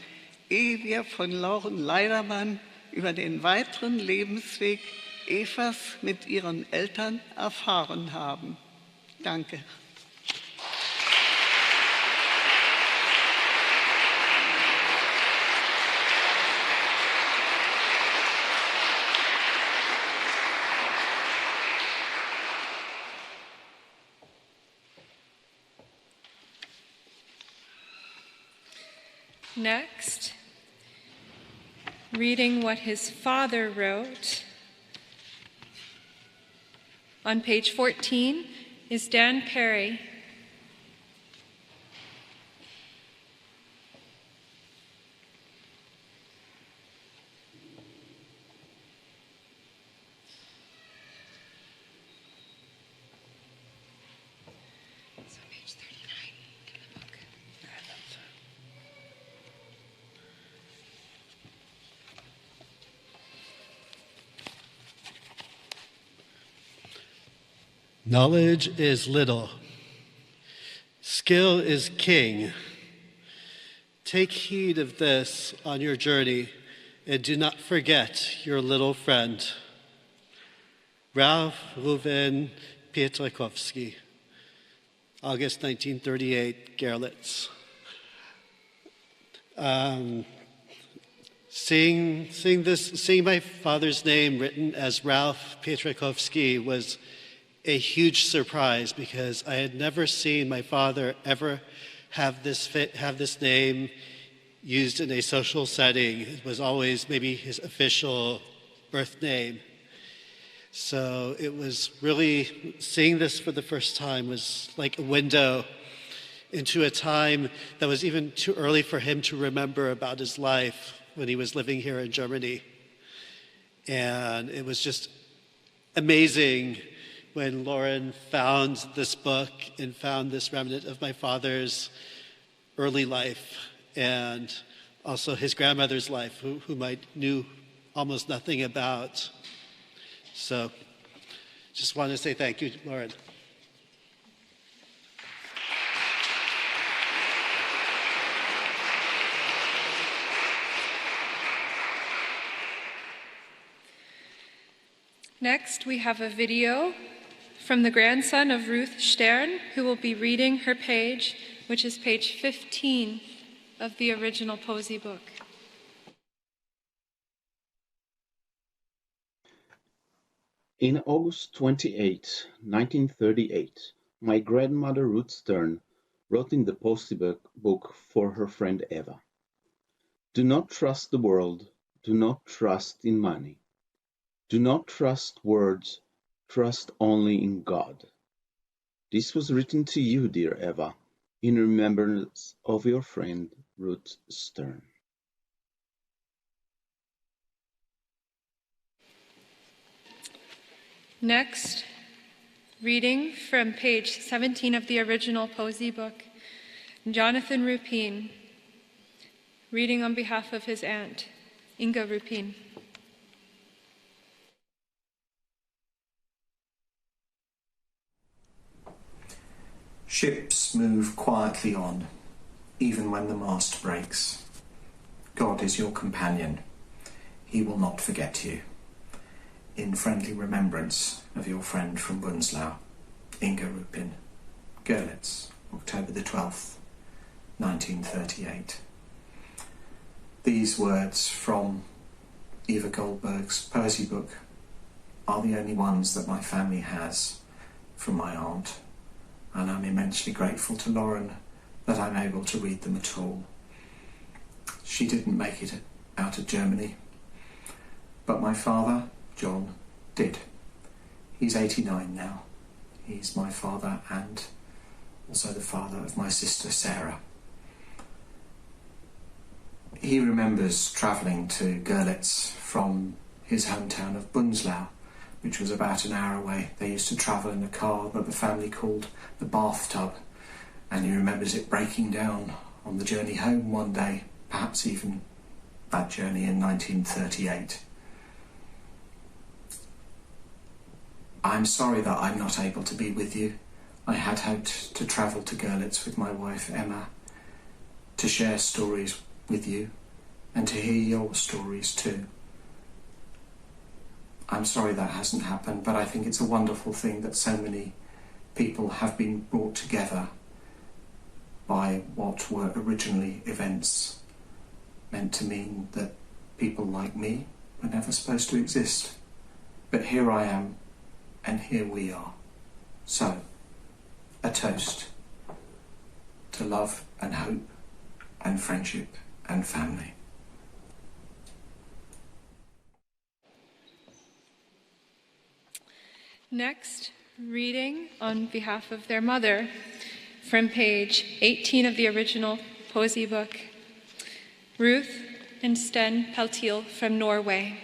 ehe wir von Lauren LEIDERMAN über den weiteren Lebensweg Evas mit ihren Eltern erfahren haben. Danke. Next, reading what his father wrote. On page 14 is Dan Perry Knowledge is little. Skill is king. Take heed of this on your journey, and do not forget your little friend. Ralph Reuven Pietrkowski, August 1938, Görlitz. Seeing my father's name written as Ralph Pietrkowski was a huge surprise, because I had never seen my father ever have this name used in a social setting. It was always maybe his official birth name. So it was really, seeing this for the first time was like a window into a time that was even too early for him to remember about his life when he was living here in Germany. And it was just amazing when Lauren found this book and found this remnant of my father's early life, and also his grandmother's life, whom I knew almost nothing about. So just want to say thank you, Lauren. Next, we have a video from the grandson of Ruth Stern, who will be reading her page, which is page 15 of the original Poesie book. In August 28, 1938, my grandmother Ruth Stern wrote in the Poesie book for her friend Eva, "Do not trust the world, do not trust in money. Do not trust words, trust only in God." This was written to you, dear Eva, in remembrance of your friend Ruth Stern. Next, reading from page 17 of the original Poesie book, Jonathan Rupin, reading on behalf of his aunt, Inga Rupin. Ships move quietly on, even when the mast breaks. God is your companion. He will not forget you. In friendly remembrance of your friend from Bunzlau, Inga Rupin, Görlitz, October the 12th, 1938. These words from Eva Goldberg's Poesie book are the only ones that my family has from my aunt, and I'm immensely grateful to Lauren that I'm able to read them at all. She didn't make it out of Germany, but my father, John, did. He's 89 now. He's my father and also the father of my sister Sarah. He remembers travelling to Görlitz from his hometown of Bunzlau, which was about an hour away. They used to travel in a car that the family called the bathtub, and he remembers it breaking down on the journey home one day, perhaps even that journey in 1938. I'm sorry that I'm not able to be with you. I had hoped to travel to Görlitz with my wife Emma, to share stories with you and to hear your stories too. I'm sorry that hasn't happened, but I think it's a wonderful thing that so many people have been brought together by what were originally events meant to mean that people like me were never supposed to exist. But here I am, and here we are. So, a toast to love and hope and friendship and family. Next, reading on behalf of their mother from page 18 of the original Poesie book, Ruth and Sten Peltiel from Norway.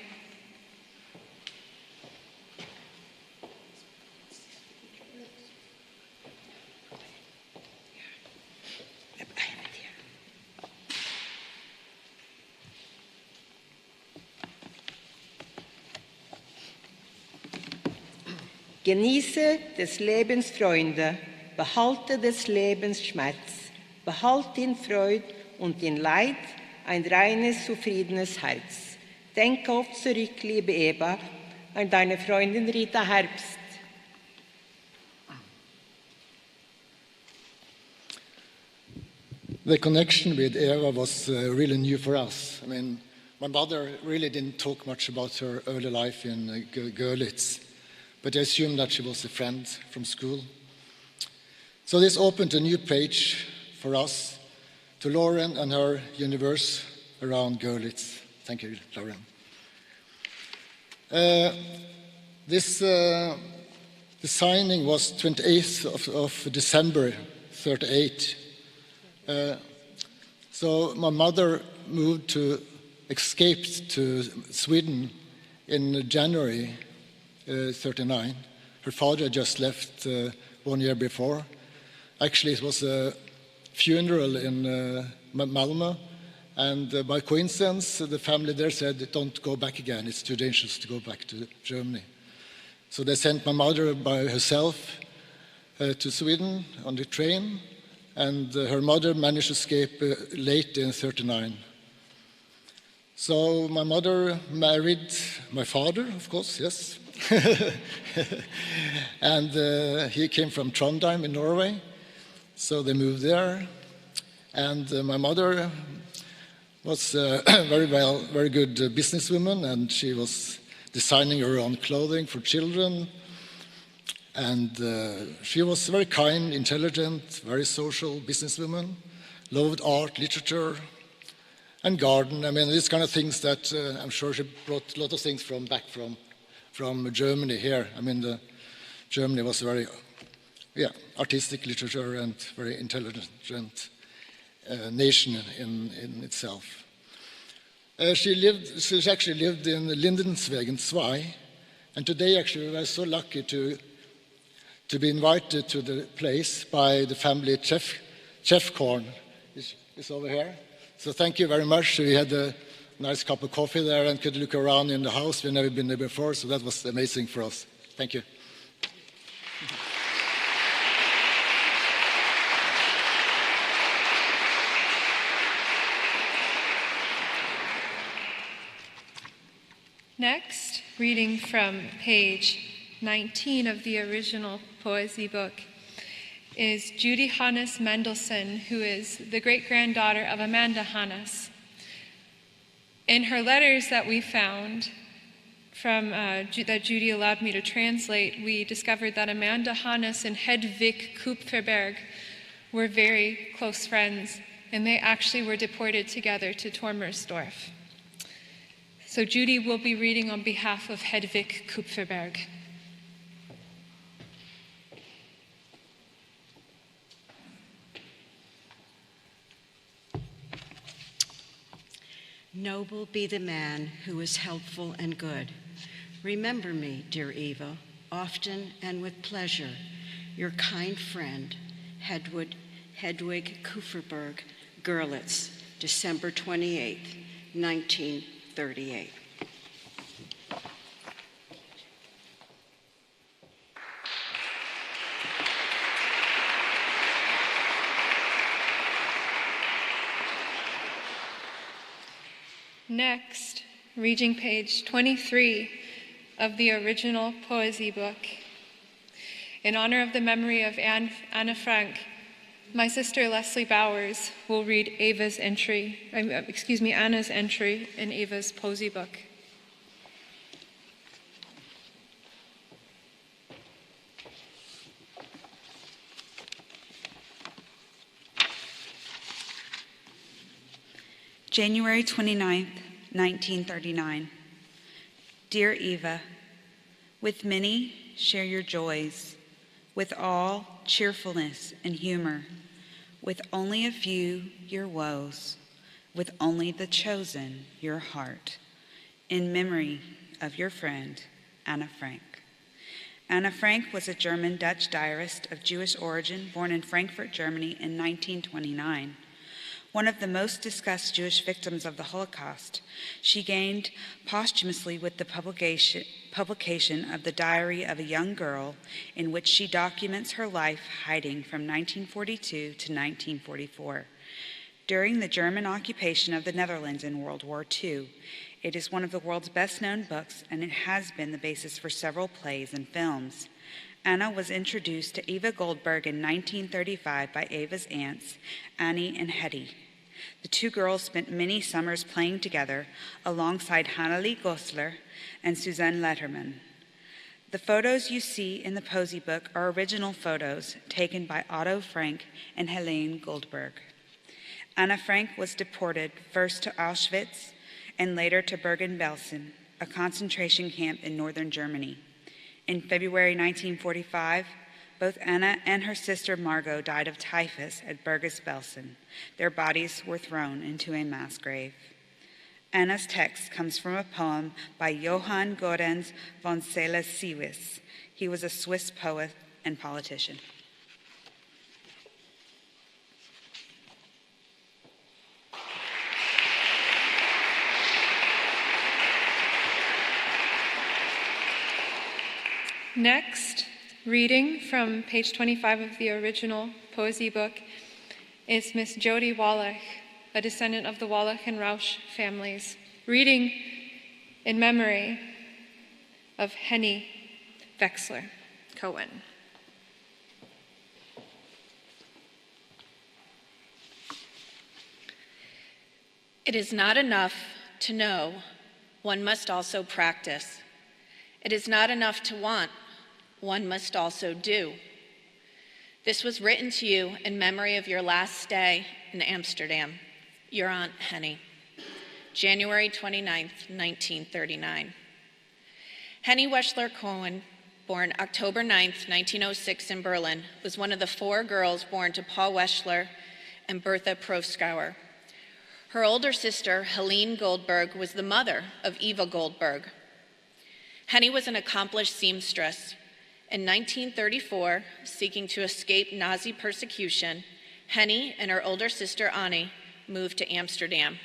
Genieße des Lebens Freunde, behalte des Lebens Schmerz, behalte in Freud und in Leid ein reines, zufriedenes Herz. Denk oft zurück, liebe Eva, an deine Freundin Rita Herbst. The connection with Eva was really new for us. I mean, my mother really didn't talk much about her early life in Görlitz, but I assumed that she was a friend from school. So this opened a new page for us to Lauren and her universe around Görlitz. Thank you, Lauren. The signing was 28th of December 38. So my mother escaped to Sweden in January 39. Her father just left 1 year before. Actually, it was a funeral in Malmö, and by coincidence, the family there said, "Don't go back again. It's too dangerous to go back to Germany." So they sent my mother by herself to Sweden on the train, and her mother managed to escape late in 39. So my mother married my father, of course, yes. And he came from Trondheim in Norway, so they moved there. And my mother was very good businesswoman, and she was designing her own clothing for children. And she was very kind, intelligent, very social businesswoman, loved art, literature, and garden. I mean, these kind of things that I'm sure she brought a lot of things back from Germany here. I mean, Germany was a very artistic literature and very intelligent nation in itself. She actually lived in Lindenswegen 2, and today actually we were so lucky to be invited to the place by the family Chef Korn is over here. So thank you very much. We had a nice cup of coffee there and could look around in the house. We've never been there before, so that was amazing for us. Thank you. Next, reading from page 19 of the original Poesie book is Judy Hannes Mendelssohn, who is the great-granddaughter of Amanda Hannes. In her letters that we found that Judy allowed me to translate, we discovered that Amanda Hannes and Hedvig Kupferberg were very close friends, and they actually were deported together to Tormersdorf. So Judy will be reading on behalf of Hedvig Kupferberg. Noble be the man who is helpful and good. Remember me, dear Eva, often and with pleasure, your kind friend, Hedwig Kupferberg, Görlitz, December 28, 1938. Next, reading page 23 of the original Poesie book. In honor of the memory of Anna Frank, my sister Leslie Bowers will read Anna's entry in Eva's Poesie book. January 29th, 1939. Dear Eva, with many share your joys, with all cheerfulness and humor, with only a few your woes, with only the chosen your heart, in memory of your friend, Anna Frank. Anna Frank was a German-Dutch diarist of Jewish origin born in Frankfurt, Germany in 1929. One of the most discussed Jewish victims of the Holocaust, she gained posthumously with the publication publication of the diary of a young girl in which she documents her life hiding from 1942 to 1944. During the German occupation of the Netherlands in World War II, it is one of the world's best-known books, and it has been the basis for several plays and films. Anna was introduced to Eva Goldberg in 1935 by Eva's aunts, Annie and Hetty. The two girls spent many summers playing together alongside Hannelie Goslar and Suzanne LEIDERMAN. The photos you see in the Poesie book are original photos taken by Otto Frank and Helene Goldberg. Anna Frank was deported first to Auschwitz and later to Bergen-Belsen, a concentration camp in northern Germany. In February 1945, both Anna and her sister Margot died of typhus at Bergen-Belsen. Their bodies were thrown into a mass grave. Anna's text comes from a poem by Johann Goerens von Seyler-Siewis. He was a Swiss poet and politician. Next, reading from page 25 of the original Poesie book is Miss Jody Wallach, a descendant of the Wallach and Rausch families, reading in memory of Henny Wexler Cohen. It is not enough to know, one must also practice. It is not enough to want, one must also do. This was written to you in memory of your last stay in Amsterdam, your Aunt Henny, January 29th, 1939. Henny Wexler Cohen, born October 9th, 1906 in Berlin, was one of the 4 girls born to Paul Wexler and Bertha Profskauer. Her older sister, Helene Goldberg, was the mother of Eva Goldberg. Henny was an accomplished seamstress. In 1934, seeking to escape Nazi persecution, Henny and her older sister Annie moved to Amsterdam.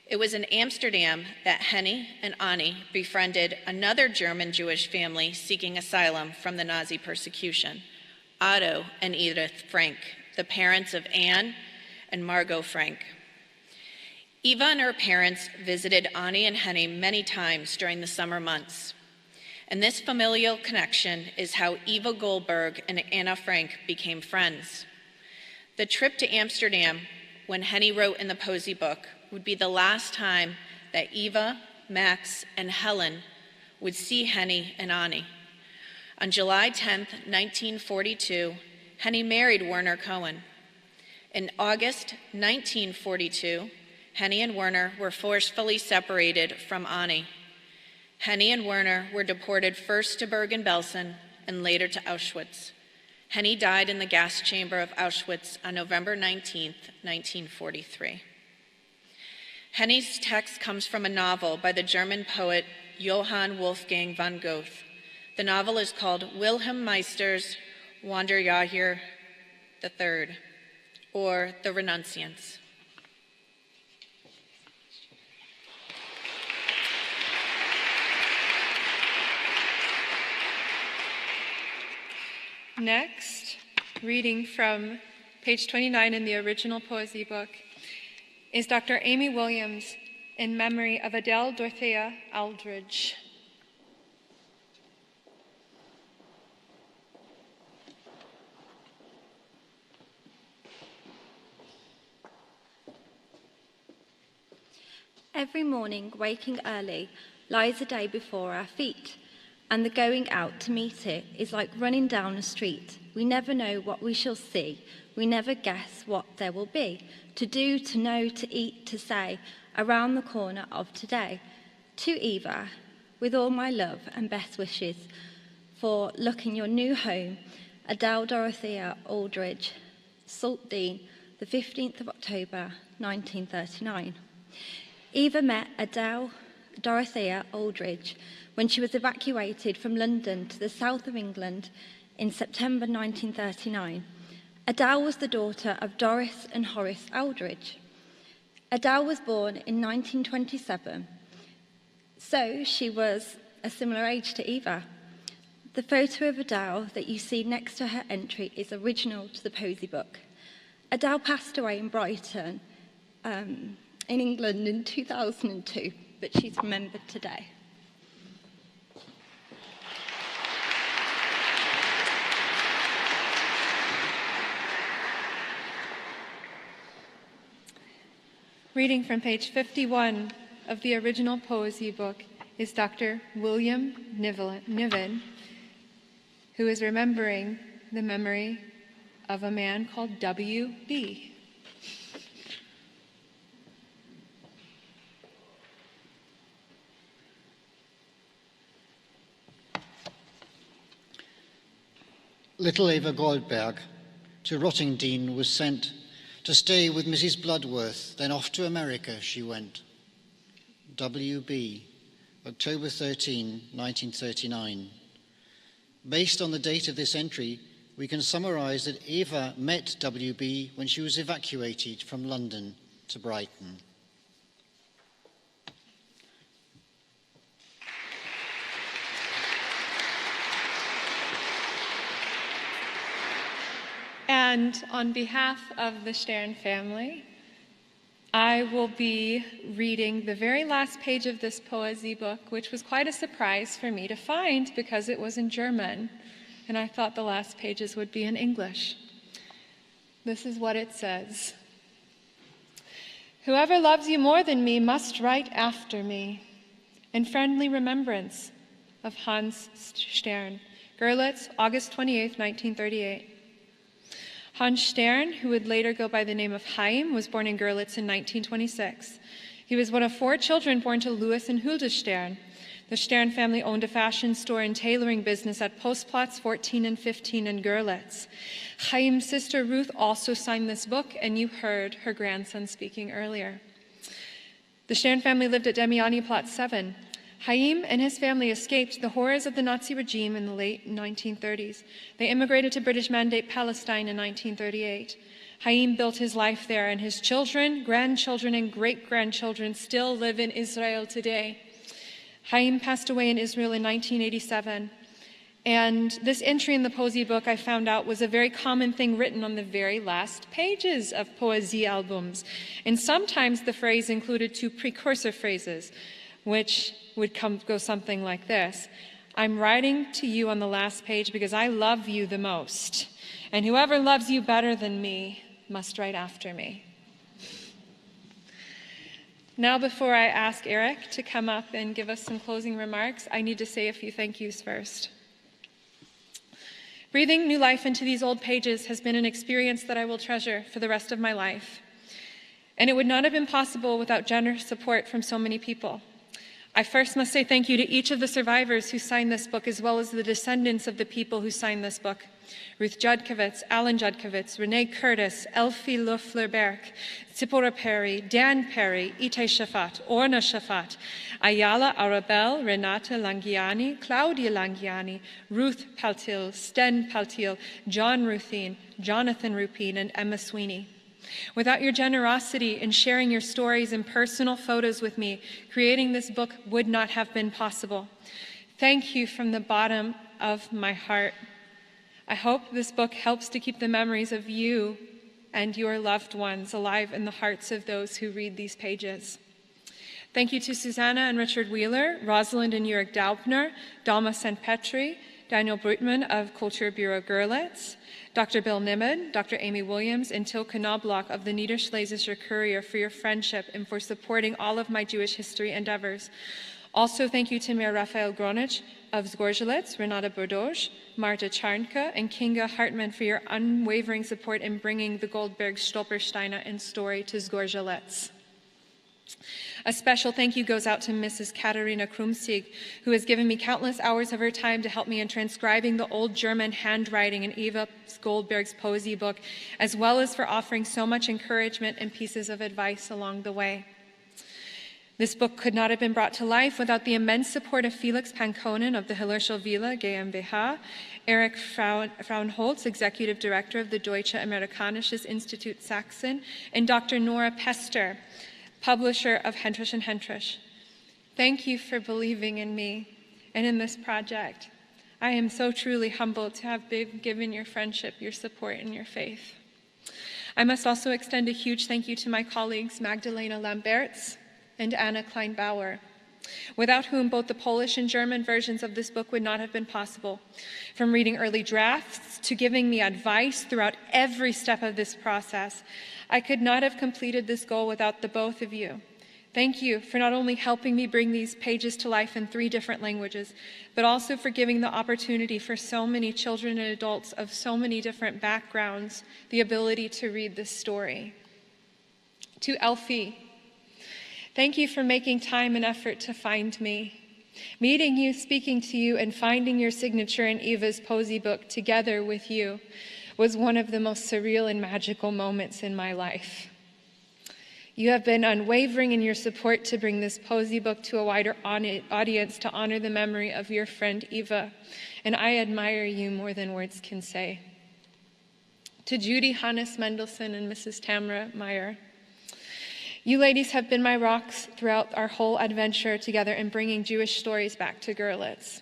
It was in Amsterdam that Henny and Annie befriended another German Jewish family seeking asylum from the Nazi persecution, Otto and Edith Frank, the parents of Anne and Margot Frank. Eva and her parents visited Annie and Henny many times during the summer months. And this familial connection is how Eva Goldberg and Anna Frank became friends. The trip to Amsterdam, when Henny wrote in the Poesie book, would be the last time that Eva, Max, and Helen would see Henny and Annie. On July 10th, 1942, Henny married Werner Cohen. In August 1942, Henny and Werner were forcefully separated from Annie. Henny and Werner were deported first to Bergen-Belsen and later to Auschwitz. Henny died in the gas chamber of Auschwitz on November 19, 1943. Henny's text comes from a novel by the German poet Johann Wolfgang von Goethe. The novel is called Wilhelm Meister's Wanderjahr III, or The Renunciants. Next, reading from page 29 in the original Poesie book, is Dr. Amy Williams in memory of Adele Dorothea Aldridge. Every morning, waking early, lies a day before our feet. And the going out to meet it is like running down a street. We never know what we shall see. We never guess what there will be. To do, to know, to eat, to say, around the corner of today. To Eva, with all my love and best wishes for looking your new home, Adele Dorothea Aldridge, Saltdean, the 15th of October, 1939. Eva met Adele Dorothea Aldridge when she was evacuated from London to the south of England in September 1939. Adele was the daughter of Doris and Horace Aldridge. Adele was born in 1927, so she was a similar age to Eva. The photo of Adele that you see next to her entry is original to the Poesie book. Adele passed away in Brighton, in England in 2002, but she's remembered today. Reading from page 51 of the original Poesie book is Dr. William Niven, who is remembering the memory of a man called W.B. Little Eva Goldberg to Rottingdean was sent to stay with Mrs. Bloodworth, then off to America she went. W.B., October 13, 1939. Based on the date of this entry, we can summarize that Eva met W.B. when she was evacuated from London to Brighton. And on behalf of the Stern family, I will be reading the very last page of this Poesie book, which was quite a surprise for me to find because it was in German, and I thought the last pages would be in English. This is what it says. Whoever loves you more than me must write after me. In friendly remembrance of Hans Stern. Görlitz, August 28, 1938. Hans Stern, who would later go by the name of Chaim, was born in Görlitz in 1926. He was one of 4 children born to Louis and Hulda Stern. The Stern family owned a fashion store and tailoring business at Postplatz 14 and 15 in Görlitz. Chaim's sister Ruth also signed this book, and you heard her grandson speaking earlier. The Stern family lived at Demianiplatz 7. Chaim and his family escaped the horrors of the Nazi regime in the late 1930s. They immigrated to British Mandate Palestine in 1938. Chaim built his life there, and his children, grandchildren, and great-grandchildren still live in Israel today. Chaim passed away in Israel in 1987. And this entry in the Poesie book, I found out, was a very common thing written on the very last pages of Poesie albums. And sometimes the phrase included 2 precursor phrases, which would go something like this. I'm writing to you on the last page because I love you the most. And whoever loves you better than me must write after me. Now, before I ask Eric to come up and give us some closing remarks, I need to say a few thank yous first. Breathing new life into these old pages has been an experience that I will treasure for the rest of my life. And it would not have been possible without generous support from so many people. I first must say thank you to each of the survivors who signed this book, as well as the descendants of the people who signed this book. Ruth Judkowitz, Alan Judkowitz, Renee Curtis, Elfie Loeffler-Berg, Zipporah Perry, Dan Perry, Itay Shafat, Orna Shafat, Ayala Arabel, Renata Langiani, Claudia Langiani, Ruth Paltil, Sten Paltil, John Ruthine, Jonathan Rupine, and Emma Sweeney. Without your generosity in sharing your stories and personal photos with me, creating this book would not have been possible. Thank you from the bottom of my heart. I hope this book helps to keep the memories of you and your loved ones alive in the hearts of those who read these pages. Thank you to Susanna and Richard Wheeler, Rosalind and Jörg Daubner, Dalma St. Petri, Daniel Brutman of Kulturbüro Görlitz, Dr. Bill Nimmad, Dr. Amy Williams, and Tilke Knobloch of the Niederschlesische Courier for your friendship and for supporting all of my Jewish history endeavors. Also, thank you to Mayor Raphael Gronich of Zgorzelec, Renata Bordoj, Marta Czarnka, and Kinga Hartmann for your unwavering support in bringing the Goldberg, Stolpersteiner, and story to Zgorzelec. A special thank you goes out to Mrs. Katharina Krumsieg, who has given me countless hours of her time to help me in transcribing the old German handwriting in Eva Goldberg's Poesie book, as well as for offering so much encouragement and pieces of advice along the way. This book could not have been brought to life without the immense support of Felix Pankonen of the Hillerschel Villa GmbH, Eric Fraunholz, Executive Director of the Deutsche Amerikanisches Institut Sachsen, and Dr. Nora Pester, publisher of Hendrich & Hendrich. Thank you for believing in me. and in this project. I am so truly humbled to have been given your friendship, your support, and your faith. I must also extend a huge thank you to my colleagues Magdalena Lamberts and Anna Kleinbauer, without whom both the Polish and German versions of this book would not have been possible. From reading early drafts to giving me advice throughout every step of this process, I could not have completed this goal without the both of you. Thank you for not only helping me bring these pages to life in 3 different languages, but also for giving the opportunity for so many children and adults of so many different backgrounds the ability to read this story. To Elfie, thank you for making time and effort to find me. Meeting you, speaking to you, and finding your signature in Eva's Poesie book together with you was one of the most surreal and magical moments in my life. You have been unwavering in your support to bring this Poesie book to a wider audience to honor the memory of your friend Eva, and I admire you more than words can say. To Judy Hannes Mendelsohn and Mrs. Tamra Meyer, you ladies have been my rocks throughout our whole adventure together in bringing Jewish stories back to Görlitz.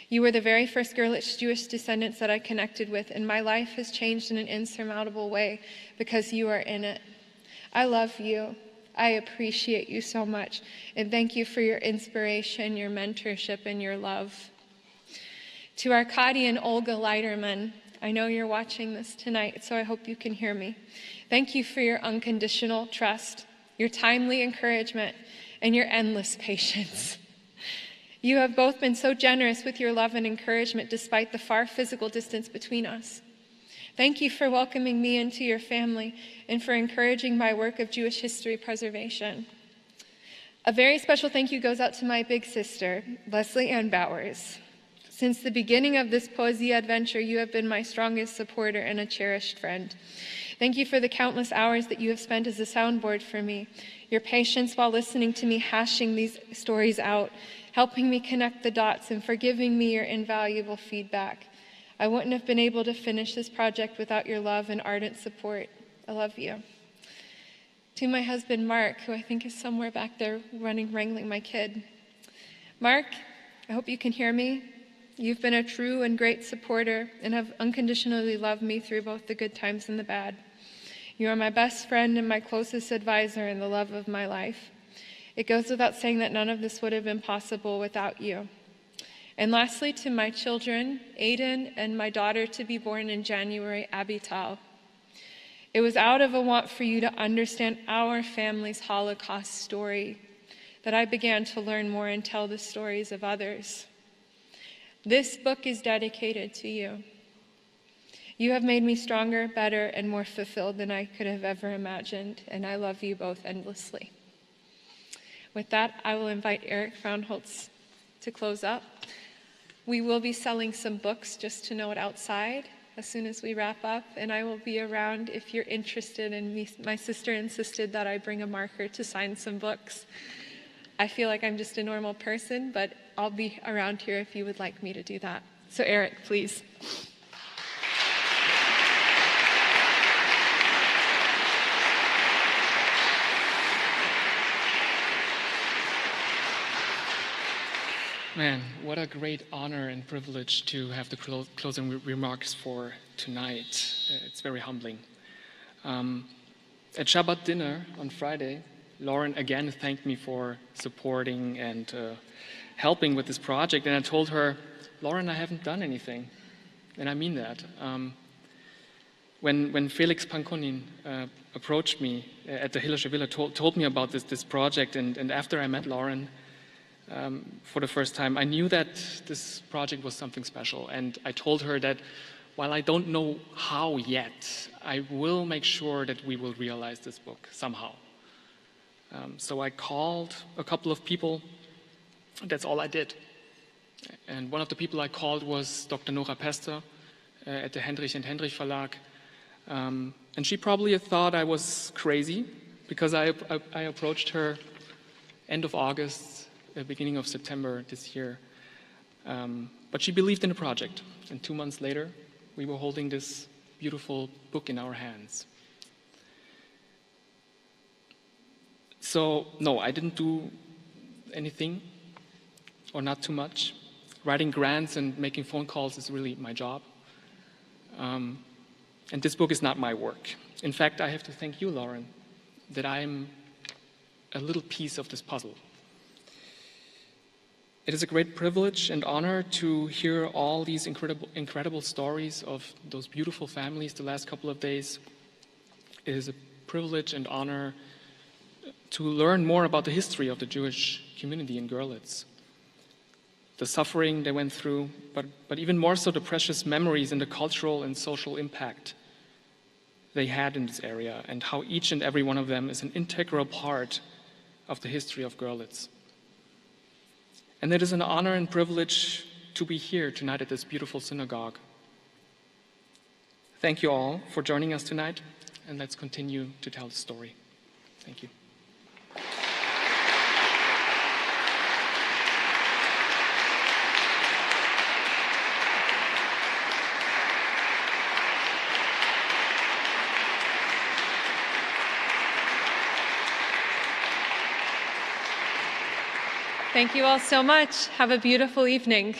You were the very first Görlitz Jewish descendants that I connected with, and my life has changed in an insurmountable way because you are in it. I love you. I appreciate you so much, and thank you for your inspiration, your mentorship, and your love. To Arkady and Olga LEIDERMAN, I know you're watching this tonight, so I hope you can hear me. Thank you for your unconditional trust, your timely encouragement, and your endless patience. You have both been so generous with your love and encouragement despite the far physical distance between us. Thank you for welcoming me into your family and for encouraging my work of Jewish history preservation. A very special thank you goes out to my big sister, Leslie Ann Bowers. Since the beginning of this Poesie adventure, you have been my strongest supporter and a cherished friend. Thank you for the countless hours that you have spent as a soundboard for me, your patience while listening to me hashing these stories out, helping me connect the dots, and for giving me your invaluable feedback. I wouldn't have been able to finish this project without your love and ardent support. I love you. To my husband, Mark, who I think is somewhere back there wrangling my kid. Mark, I hope you can hear me. You've been a true and great supporter and have unconditionally loved me through both the good times and the bad. You are my best friend and my closest advisor and the love of my life. It goes without saying that none of this would have been possible without you. And lastly, to my children, Aiden and my daughter to be born in January, Abital. It was out of a want for you to understand our family's Holocaust story that I began to learn more and tell the stories of others. This book is dedicated to you. You have made me stronger, better, and more fulfilled than I could have ever imagined, and I love you both endlessly. With that, I will invite Eric Fraunholz to close up. We will be selling some books, just to know it, outside as soon as we wrap up, and I will be around if you're interested. And my sister insisted that I bring a marker to sign some books. I feel like I'm just a normal person, but I'll be around here if you would like me to do that. So Eric, please. Man, what a great honor and privilege to have the closing remarks for tonight. It's very humbling. At Shabbat dinner on Friday, Lauren again thanked me for supporting and helping with this project, and I told her, Lauren, I haven't done anything, and I mean that. When Felix Pankonin approached me at the Hillische Villa, told me about this project, and after I met Lauren, for the first time, I knew that this project was something special, and I told her that while I don't know how yet, I will make sure that we will realize this book somehow. So I called a couple of people. That's all I did. And one of the people I called was Dr. Nora Pester at the Hendrich and Hendrich Verlag. And she probably thought I was crazy because I approached her end of August, beginning of September this year. But she believed in the project. And 2 months later, we were holding this beautiful book in our hands. So, no, I didn't do anything, or not too much. Writing grants and making phone calls is really my job. And this book is not my work. In fact, I have to thank you, Lauren, that I'm a little piece of this puzzle. It is a great privilege and honor to hear all these incredible stories of those beautiful families the last couple of days. It is a privilege and honor to learn more about the history of the Jewish community in Görlitz, the suffering they went through, but even more so the precious memories and the cultural and social impact they had in this area, and how each and every one of them is an integral part of the history of Görlitz. And it is an honor and privilege to be here tonight at this beautiful synagogue. Thank you all for joining us tonight, and let's continue to tell the story. Thank you. Thank you all so much. Have a beautiful evening.